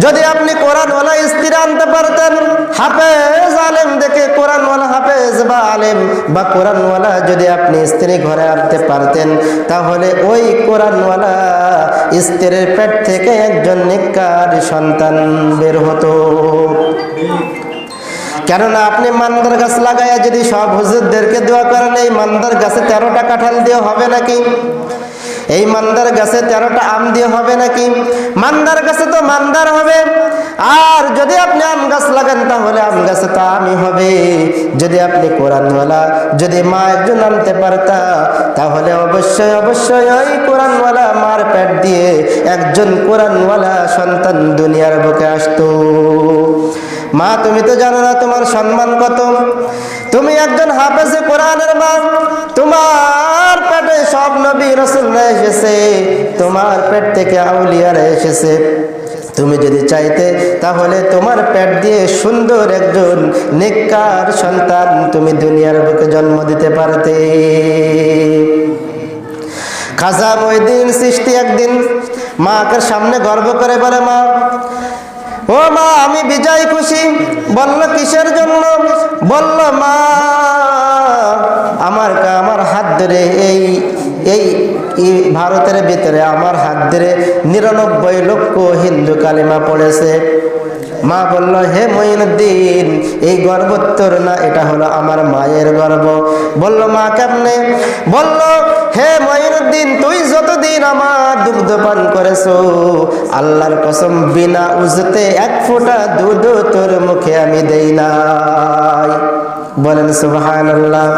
যদি আপনি কোরআনওয়ালা স্ত্রী আনতে পারতেন, হাফেজ আলেম দেখে কোরআনওয়ালা হাফেজ বা আলেম বা কোরআনওয়ালা যদি আপনি স্ত্রী ঘরে আনতে পারতেন তাহলে ওই কোরআনওয়ালা স্ত্রীর পেট থেকে একজন নেককার সন্তান বের হতো। কেননা আপনি মান্দার গাছ লাগাইয়া যদি সব হুজুরদেরকে দোয়া করেন, এই মান্দার গাছে 13টা কাঁঠাল দিয়ে হবে নাকি? এই মান্দার গাছে 13টা আম দিয়ে হবে নাকি? মান্দার গাছে তো মান্দার হবে। আর যদি আপনি আম গাছ লাগান তাহলে আম গাছে তো আমই হবে। যদি আপনি কোরআনওয়ালা যদি মা একজন আনতে পারতা তাহলে অবশ্যই অবশ্যই ওই কোরআনওয়ালা মার পেট দিয়ে একজন কোরআনওয়ালা সন্তান দুনিয়ার বুকে আসতো। মা তুমি তো জানো না তোমার সম্মান কত। তুমি একজন হাফেজে কোরআনের মা, তোমার পেটে সব নবী রাসূলরা এসেছে, তোমার পেট থেকে আউলিয়ারা এসেছে। তুমি যদি চাইতে তাহলে তোমার পেট দিয়ে সুন্দর একজন নেককার সন্তান তুমি দুনিয়ার বুকে জন্ম দিতে পারতে। খাজা মঈনুদ্দিন চিশতি একদিন মাকে সামনে গর্ব করে বলে, মা ও মা আমি বিজয় খুশি। বলল কিসের জন্য? বলল মা আমার হাত ধরে এই ভারতের ভিতরে আমার হাত ধরে 99 লক্ষ হিন্দু কালিমা পড়েছে। মা বলল হে মঈনুদ্দিন এই গর্ব তোর না, এটা হলো আমার মায়ের গর্ব। বলল মা কেমনে? বলল হে মঈনুদ্দিন তুই যতদিন আমার দুগ্ধ পান করেছো আল্লাহর কসম বিনা উজতে 1 ফোঁটা দুধ তোর মুখে আমি দেই নাই। বলেন সুবহানাল্লাহ।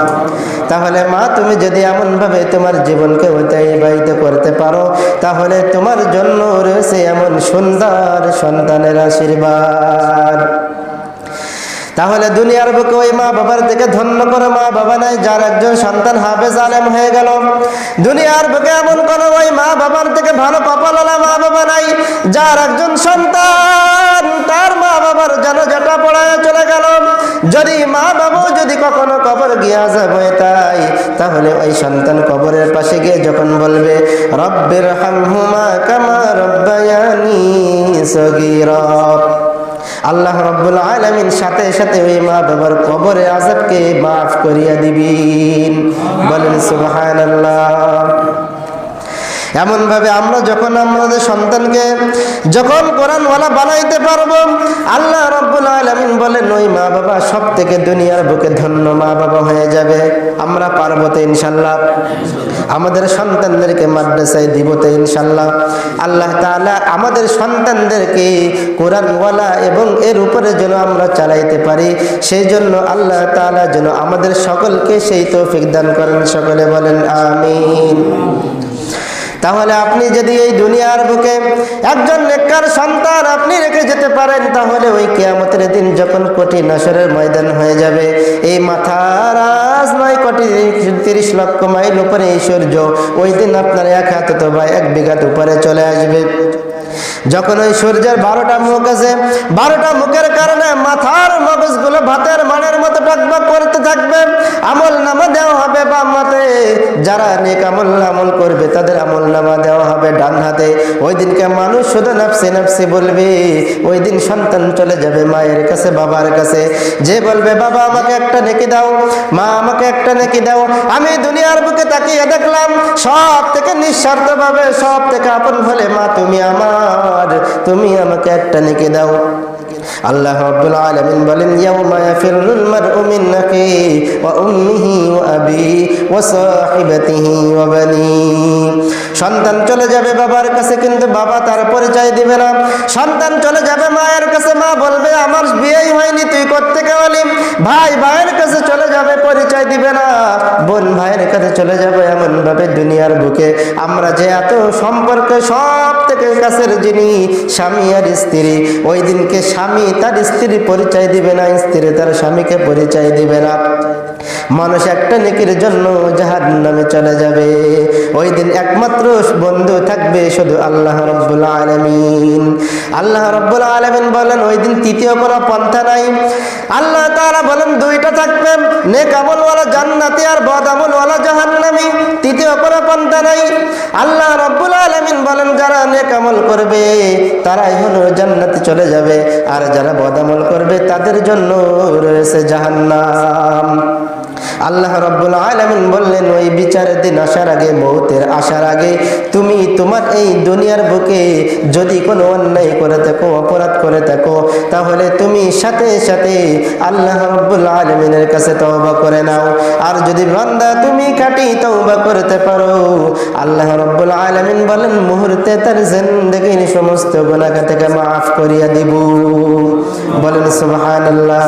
তাহলে মা তুমি যদি এমন ভাবে তোমার জীবনকে অতিবাহিত করতে পারো তাহলে তোমার জন্য রয়েছে এমন সুন্দর সন্তানের আশীর্বাদ। তাহলে দুনিয়ার বুকে ওই মা বাবার থেকে ধন্য করে মা বাবা নাই যার একজন সন্তান হাফেজ আলেম হয়ে গেল। দুনিয়ার বুকে এমন কোন ওই মা বাবার থেকে ভালো কপালওয়ালা মা বাবা নাই যার একজন সন্তান তার মা বাবার জানাজাটা পড়ায় চলে গেল। যদি মা বাবাও যদি কখনো কবর গিয়া যাবে তাই তাহলে ওই সন্তান কবরের পাশে গিয়ে যখন বলবে রব্বির হামহুমা কামা রব্বায়ানি সগীরা, আল্লাহ রাব্বুল আলামিন সাথে সাথে ওই মা বাবার কবরের আযাবকে মাফ করিয়া দিবেন। বলেন সুবহানাল্লাহ। এমনভাবে আমরা যখন আমাদের সন্তানকে যখন কোরআনওয়ালা বানাইতে পারবো, আল্লাহ রাব্বুল আলামিন বলেন ওই মা বাবা সব থেকে দুনিয়ার বুকে ধন্য মা বাবা হয়ে যাবে। আমরা পারবো তো ইনশাল্লাহ? আমাদের সন্তানদেরকে মাদ্রাসায় দিব তো ইনশাল্লাহ? আল্লাহ তাআলা আমাদের সন্তানদেরকে কোরআনওয়ালা এবং এর উপরে যেন আমরা চালাইতে পারি, সেই জন্য আল্লাহ তাআলা যেন আমাদের সকলকে সেই তৌফিক দান করেন। সকলে বলেন আমিন। তাহলে আপনি যদি এই দুনিয়ার বুকে একজন নেককার সন্তান আপনি রেখে যেতে পারেন, তাহলে ওই কিয়ামতের দিন যখন কঠিন হাসরের ময়দান হয়ে যাবে, এই মাথার আজ 9 কোটি 30 লক্ষ মাইল উপরে এই সূর্য, ওই দিন আপনার এক হাত অথবা 1 বিঘা উপরে চলে আসবে। যখন ওই সূর্যের 12টা মুখ আছে, 12টা মুখের কারণে মাথার মগজগুলো ভাতের মানের মতো টকবক করতে থাকবে। আমল নামা দেওয়া হবে বাম হাতে, যারা নেক আমল করবে তাদের আমল নামা দেওয়া হবে ডান হাতে। ওই দিনকে মানুষ শুধু নাফসি নাফসি বলবে। ওই দিন সন্তান চলে যাবে মায়ের কাছে, বাবার কাছে, যে বলবে বাবা আমাকে একটা নেকি দাও, মা আমাকে একটা নেকি দাও। আমি দুনিয়ার বুকে তাকিয়ে দেখলাম সব থেকে নিঃস্বার্থভাবে, সব থেকে আপন বলে মা তুমি আমার, তুমি আমাকে একটা নেকি দাও। আল্লাহ রাব্বুল আলামিন বলেন ইয়াউমা ইয়াফিরুল মারউ মিন আখিহি ওয়া উম্মিহি ওয়া আবিহি ওয়া সাহিবাতিহি ওয়া বানি। সন্তান চলে যাবে বাবার কাছে, কিন্তু বাবা তার পরিচয় দিবে না। সন্তান চলে যাবে মায়ের কাছে, মা বলবে আমার বিয়েই হয়নি, তুই কোত্থেকে হলি। ভাই ভাইয়ের কাছে চলে যাবে, পরিচয় দিবে না। বোন ভাইয়ের কাছে চলে যাবে। এমন ভাবে দুনিয়ার বুকে আমরা যে এত সম্পর্কে সব থেকে কাছের যিনি স্বামী আর স্ত্রী, ওই দিনকে স্বামী তার স্ত্রী পরিচয় দিবে না, স্ত্রী তার স্বামীকে পরিচয় দিবে না। মানুষ একটা নেকির জন্য জাহান্নামে চলে যাবে। ওই দিন একমাত্র বন্ধু থাকবে শুধু আল্লাহ রাব্বুল আলামিন। আল্লাহ রাব্বুল আলামিন বলেন ওই দিন তৃতীয় কোনো পন্থা নাই। আল্লাহ তাআলা বলেন দুইটা থাকবে, নেক আমলওয়ালা জান্নাতি আর বদ আমলওয়ালা জাহান্নামী। তৃতীয় কোনো পন্থা নাই। আল্লাহ রাব্বুল আলামিন বলেন যারা নেক আমল করবে তারাই হলো জান্নাতে চলে যাবে, আর যারা বদ আমল করবে তাদের জন্য রয়েছে জাহান্নাম। আল্লাহ রাব্বুল আলামিন বললেন ওই বিচারের দিন আসার আগে, মৌতের আসার আগে তুমি তোমার এই দুনিয়ার বুকে যদি কোনো অন্যায় করে থাকো, অপরাধ করে থাকো, তাহলে তুমি সাথে সাথে আল্লাহ রাব্বুল আলামিনের কাছে তওবা করে নাও। আর যদি বান্দা তুমি খাঁটি তওবা করতে পারো, আল্লাহ রাব্বুল আলামিন বলেন মুহূর্তে তার জিন্দেগির সমস্ত গুনাহ থেকে মাফ করিয়া দিব। বলেন সুবহানাল্লাহ।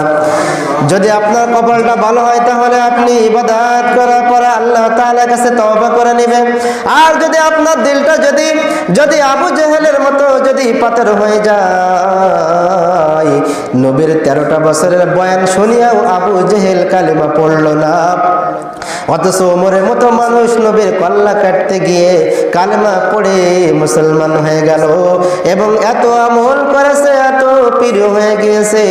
যদি আপনার কপালটা ভালো হয় তাহলে আপনি ইবাদত করার পরে আল্লাহ তাআলার কাছে তওবা করে নেবেন। আর যদি আপনার দিলটা যদি আবু জেহেলের মতো যদি পাথর হয়ে যায়, নবীর 13টা বছরের বয়ান শুনিয়াও আবু জেহেল কালেমা পড়ল না, অথচ ওমরের মতো মানুষ নবীর কল্লা কাটতে গিয়ে কালেমা পড়ে মুসলমান হয়ে গেল এবং এত আমল করেছে, এত প্রিয় হয়ে গিয়েছে।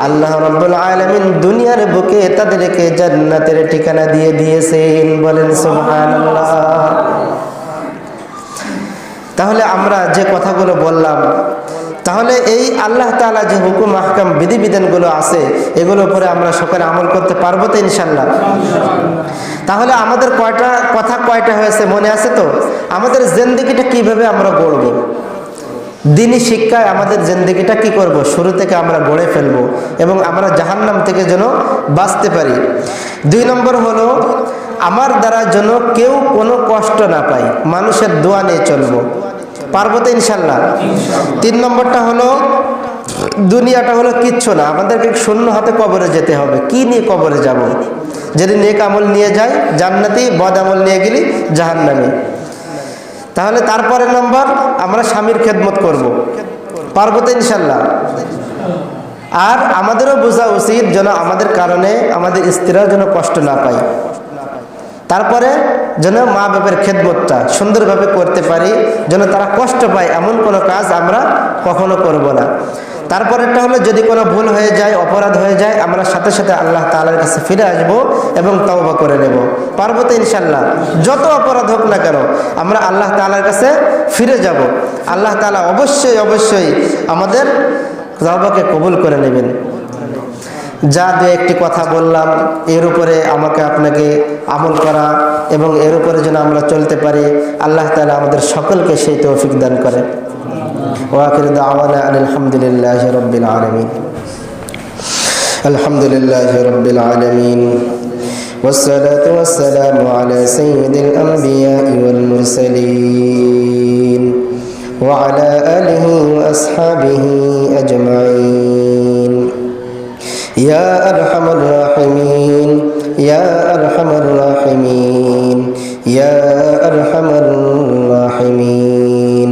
আল্লাহ রাব্বুল আলামিন দুনিয়ার বুকে তাদেরকে জান্নাতের ঠিকানা দিয়ে দিয়েছেন। বলেন সুবহানাল্লাহ। তাহলে আমরা যে কথাগুলো বললাম, তাহলে এই আল্লাহ তাআলা যে হুকুম আহকাম বিধিবিধানগুলো আছে এগুলোর উপরে আমরা সকলে আমল করতে পারবো তো ইনশাআল্লাহ? তাহলে আমাদের কয়টা হয়েছে মনে আছে তো? আমাদের জিন্দেগিটা কিভাবে আমরা গড়ব, দ্বীনি শিক্ষায় আমাদের জিন্দেগিটা কি করব, শুরু থেকে আমরা গড়ে ফেলবো এবং আমরা জাহান্নাম থেকে যেন বাঁচতে পারি। 2 নম্বর হলো আমার দ্বারা যেন কেউ কোনো কষ্ট না পায়, মানুষের দোয়া নিয়ে চলবো। পারবো তো ইনশাল্লাহ? 3 নম্বরটা হলো দুনিয়াটা হলো কিচ্ছু না, আমাদেরকে শূন্য হাতে কবরে যেতে হবে। কি নিয়ে কবরে যাব? যদি নেক আমল নিয়ে যাই জান্নাতি, বদ আমল নিয়ে গেলি জাহান্নামী। তাহলে তারপরে নম্বর আমরা স্বামীর খেদমত করব। পারবো তো ইনশাল্লাহ? আর আমাদেরও বোঝা উচিত যেন আমাদের কারণে আমাদের স্ত্রীরাও যেন কষ্ট না পায়। তারপরে যেন মা বাবার খেদমতটা সুন্দরভাবে করতে পারি, যেন তারা কষ্ট পায় এমন কোনো কাজ আমরা কখনো করব না। তারপরেরটা হলো যদি কোনো ভুল হয়ে যায়, অপরাধ হয়ে যায়, আমরা সাথে সাথে আল্লাহ তাআলার কাছে ফিরে আসব এবং তওবা করে নেব। পারবো তো ইনশাল্লাহ? যত অপরাধ হোক না কেন আমরা আল্লাহ তাআলার কাছে ফিরে যাব। আল্লাহ তাআলা অবশ্যই অবশ্যই আমাদের তওবাকে কবুল করে নেবেন। যা দু একটি কথা বললাম এর উপরে আমাকে আপনাকে আমল করা এবং এর উপরে যেন আমরা চলতে পারি। আল্লাহ তাআলা আমাদের সকলকে সেই তৌফিক দান করে। ওয়া আখিরু দাওয়ানা আলহামদুলিল্লাহি রাব্বিল আলামিন। আলহামদুলিল্লাহি রাব্বিল আলামিন والصلاة والسلام على سيد الأنبياء والمرسلين وعلى آله وأصحابه أجمعين يا أرحم الراحمين يا أرحم الراحمين يا أرحم الراحمين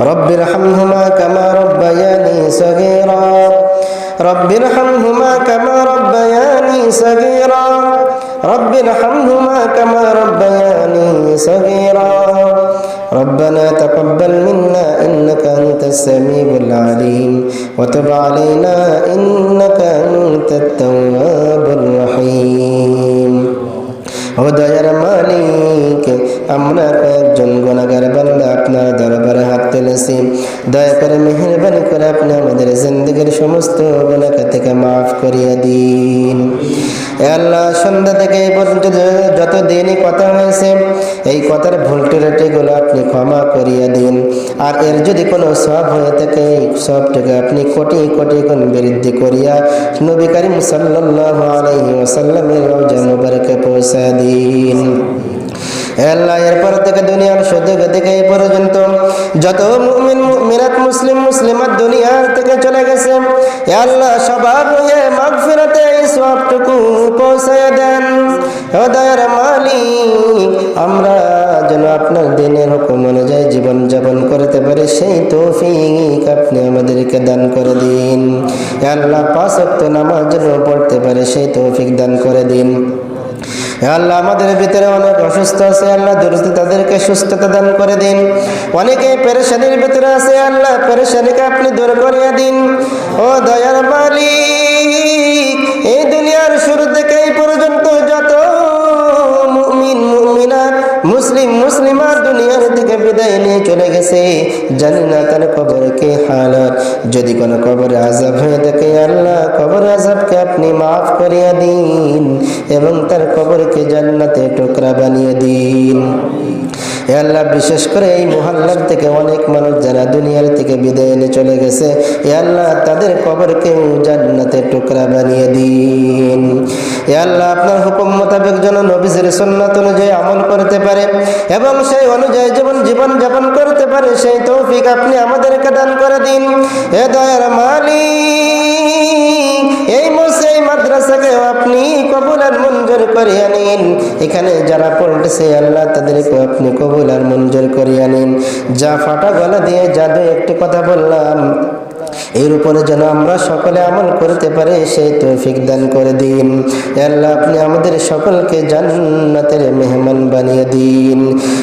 رب ارحمهما كما ربياني صغيرا رب ارحمهما كما ربياني صغيرا رب ارحمهما كما ربياني صغيرا ربنا تقبل منا إنك أنت السميع العليم وتب علينا إنك أنت التواب الرحيم ও দয়ার মালিক, আমরা কয়েকজন গুনাহগার বান্দা আপনার দরবারে হাত তুলেছি। দয়া করে মেহেরবানি করে আপনি আমাদের জিন্দেগীর সমস্ত গুনাহ থেকে মাফ করিয়ে দিন। হে আল্লাহ, সন্ধ্যা থেকে এই পর্যন্ত যত দিনই কথা হয়েছে এই কথার ভুল ত্রুটিগুলো আপনি ক্ষমা করিয়ে দিন। আর এর যদি কোনো সওয়াব হয়ে থাকে সবটাকে আপনি কোটি কোটি গুণ বৃদ্ধি করিয়া নবী করিম সাল্লাল্লাহু আলাইহি ওয়াসাল্লামের রওজা মুবারকে পৌঁছা দিন। আল্লাহ, এরপর থেকে দুনিয়ার শুধু থেকে এই পর্যন্ত যত মুমিন মুমিনাত মুসলিম মুসলিমাত দুনিয়ার থেকে চলে গেছে, হে আল্লাহ, সবার রুহে মাগফিরাতে এই সওয়াবটুকু পৌঁছায় দেন। ও দয়ার মালিক, আমরা যেন আপনার দ্বীনের হুকুম অনুযায়ী জীবন যাপন করতে পারি সেই তৌফিক আপনি আমাদেরকে দান করে দিন। হে আল্লাহ, 5 ওয়াক্ত নামাজ যেন পড়তে পারে সেই তৌফিক দান করে দিন। আল্লাহ, আমাদের ভিতরে অনেক অসুস্থ আছে, আল্লাহ দ্রুত তাদেরকে সুস্থতা দান করে দিন। অনেকে পেরেশানির ভিতরে আছে, আল্লাহ পেরেশানিকে আপনি দূর করিয়ে দিন। ও দয়ার মালিক, এই দুনিয়ার শুরু থেকে এই পর্যন্ত যত মুমিন মুমিনাত মুসলিম মুসলিমাত দুনিয়ার থেকে বিদায় নিয়ে চলে গেছে, জানি না তার কবরে কি হালাত। যদি কোনো কবরে আযাব হয়ে থাকে আল্লাহ কবর আযাবকে আপনি মাফ করিয়ে দিন এবং তার কবরকে জান্নাতে টুকরা বানিয়ে দিন। হে আল্লাহ, বিশেষ করে এই মুহাল্লার থেকে অনেক মানুষ যারা দুনিয়ার থেকে বিদায় নিয়ে চলে গেছে, হে আল্লাহ তাদের কবরকে জান্নাতে টুকরা বানিয়ে দিন। হে আল্লাহ, আপনার হুকুম মোতাবেক যেন নবীর সুন্নাত অনুযায়ী আমল করতে পারে এবং সেই অনুযায়ী জীবন যাপন করতে পারে সেই তৌফিক আপনি আমাদেরকে দান করে দিন। হে দয়ার মালিক, এই মাদ্রাসাকে আপনি কবুল আর মঞ্জুর করিয়া নিন। এখানে যারা পড়তেছে আল্লাহ তাদেরকে আপনি কবুল আর মঞ্জুর করিয়া নিন। যা ফাটা গলা দিয়ে জাদু একটি কথা বললাম এর উপরে যেন আমরা সকলে আমল করতে পারে সেই তৌফিক দান করে দিন। হে আল্লাহ, আপনি আমাদের সকলকে জান্নাতের মেহমান বানিয়ে দিন।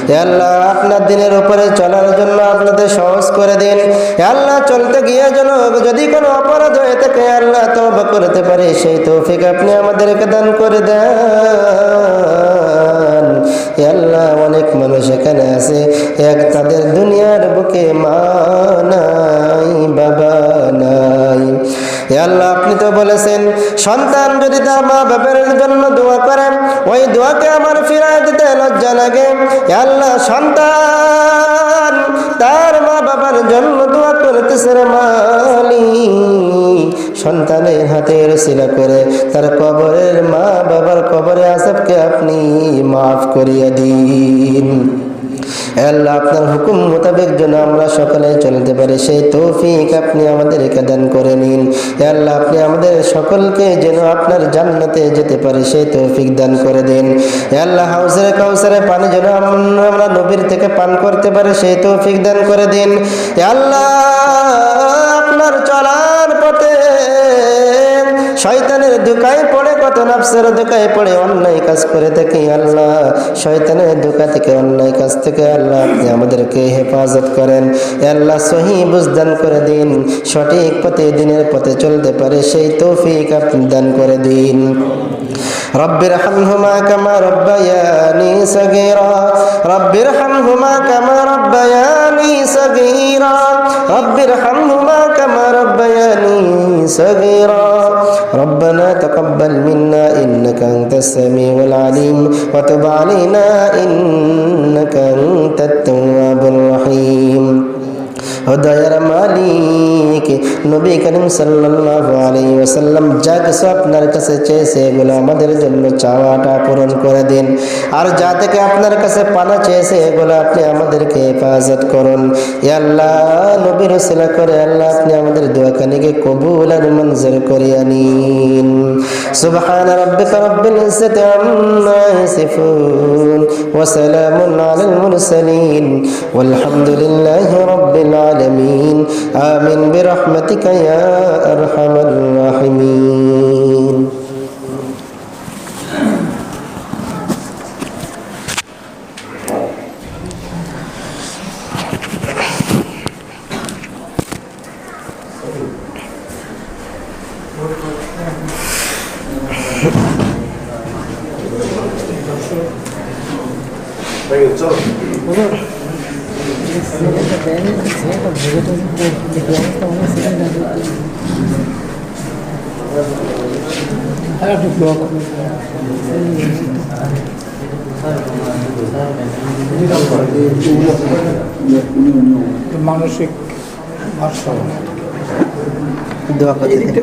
হে আল্লাহ, আপনার দিনের উপরে চলার জন্য আপনাদের সহজ করে দিন। হে আল্লাহ, চলতে গিয়ে যেন যদি কোনো অপরাধ হয়ে থাকে আল্লাহ তওবা করতে পারে সেই তৌফিক আপনি আমাদেরকে দান করে দেন। হে আল্লাহ, অনেক মানুষ এখানে আছে তাদের দুনিয়ার বুকে মা নাই বাবা নাই। হে আল্লাহ, আপনি তো বলেছেন সন্তান যদি তার মা বাবার জন্য দোয়া করে ওই দোয়াকে আমার ফিরায় দিতে লজ্জা লাগে। হে আল্লাহ, সন্তান তার মা বাবার জন্য দোয়া করতেছে রে মালিক, সন্তানের হাতের উসিলা করে তার কবরের মা বাবার কবরে আযাবকে আপনি মাফ করিয়ে দিন। আল্লাহ, আপনার হুকুম মোতাবেক যেন আমরা সকলে চলতে পারি সেই তৌফিক আপনি আমাদেরকে দান করে নিন। আল্লাহ, আপনি আমাদের সকলকে যেন আপনার জান্নাতে যেতে পারে সেই তৌফিক দান করে দিন। আল্লাহ, হাউজের কাউসারের পানি যেন আমরা নবীর থেকে পান করতে পারে সেই তৌফিক দান করে দিন। আল্লাহ, আপনার চলার পথে শয়তানের ধোঁকায় পড়ে কত নফসের ধোঁকায় পড়ে অন্যায় কাজ করে থাকি। আল্লাহ, শয়তানের ধোঁকা থেকে অন্যায় কাজ থেকে আল্লাহ আপনি আমাদেরকে হেফাজত করেন। আল্লাহ, সহি বুঝদান করে দিন, সঠিক পথে দিনের পথে চলতে পারে সেই তৌফিক আপনি দান করে দিন। রব্বির হামহুমা কামা রব্বায়ানি সগীরা রব্বির হামহুমা কামা রব্বায়ানি সগীরা রব্বির হামহুমা কামা রব্বায়ানি সগীরা ربنا تقبل منا إنك أنت السميع العليم وتب علينا إنك أنت التواب الرحيم দয়ার মালিক নবী করিম সাল্লাল্লাহু আলাইহি ওয়াসাল্লাম যা কিছু আপনার কাছে চেয়েছে এগুলো আমাদের জন্য চাওয়াটা পূরণ করে দিন আর যা থেকে আপনার কাছে পানা চেয়েছে এগুলো আপনি আমাদেরকে হেফাজত করুন ইয়া আল্লাহ নবীর ওসিলা করে আল্লাহ আপনি আমাদের দোয়াখানিকে কবুল আর মঞ্জুর করিয়া নিন সুবহান রাব্বিকা রাব্বিল ইজ্জাতি আম্মা ইয়াসিফুন ওয়া সালামুন আলাল মুরসালিন ওয়ালহামদুলিল্লাহি রাব্বিল العالمين آمين برحمتك يا أرحم الراحمين মানসিক ভারসাম্য দোয়া করতে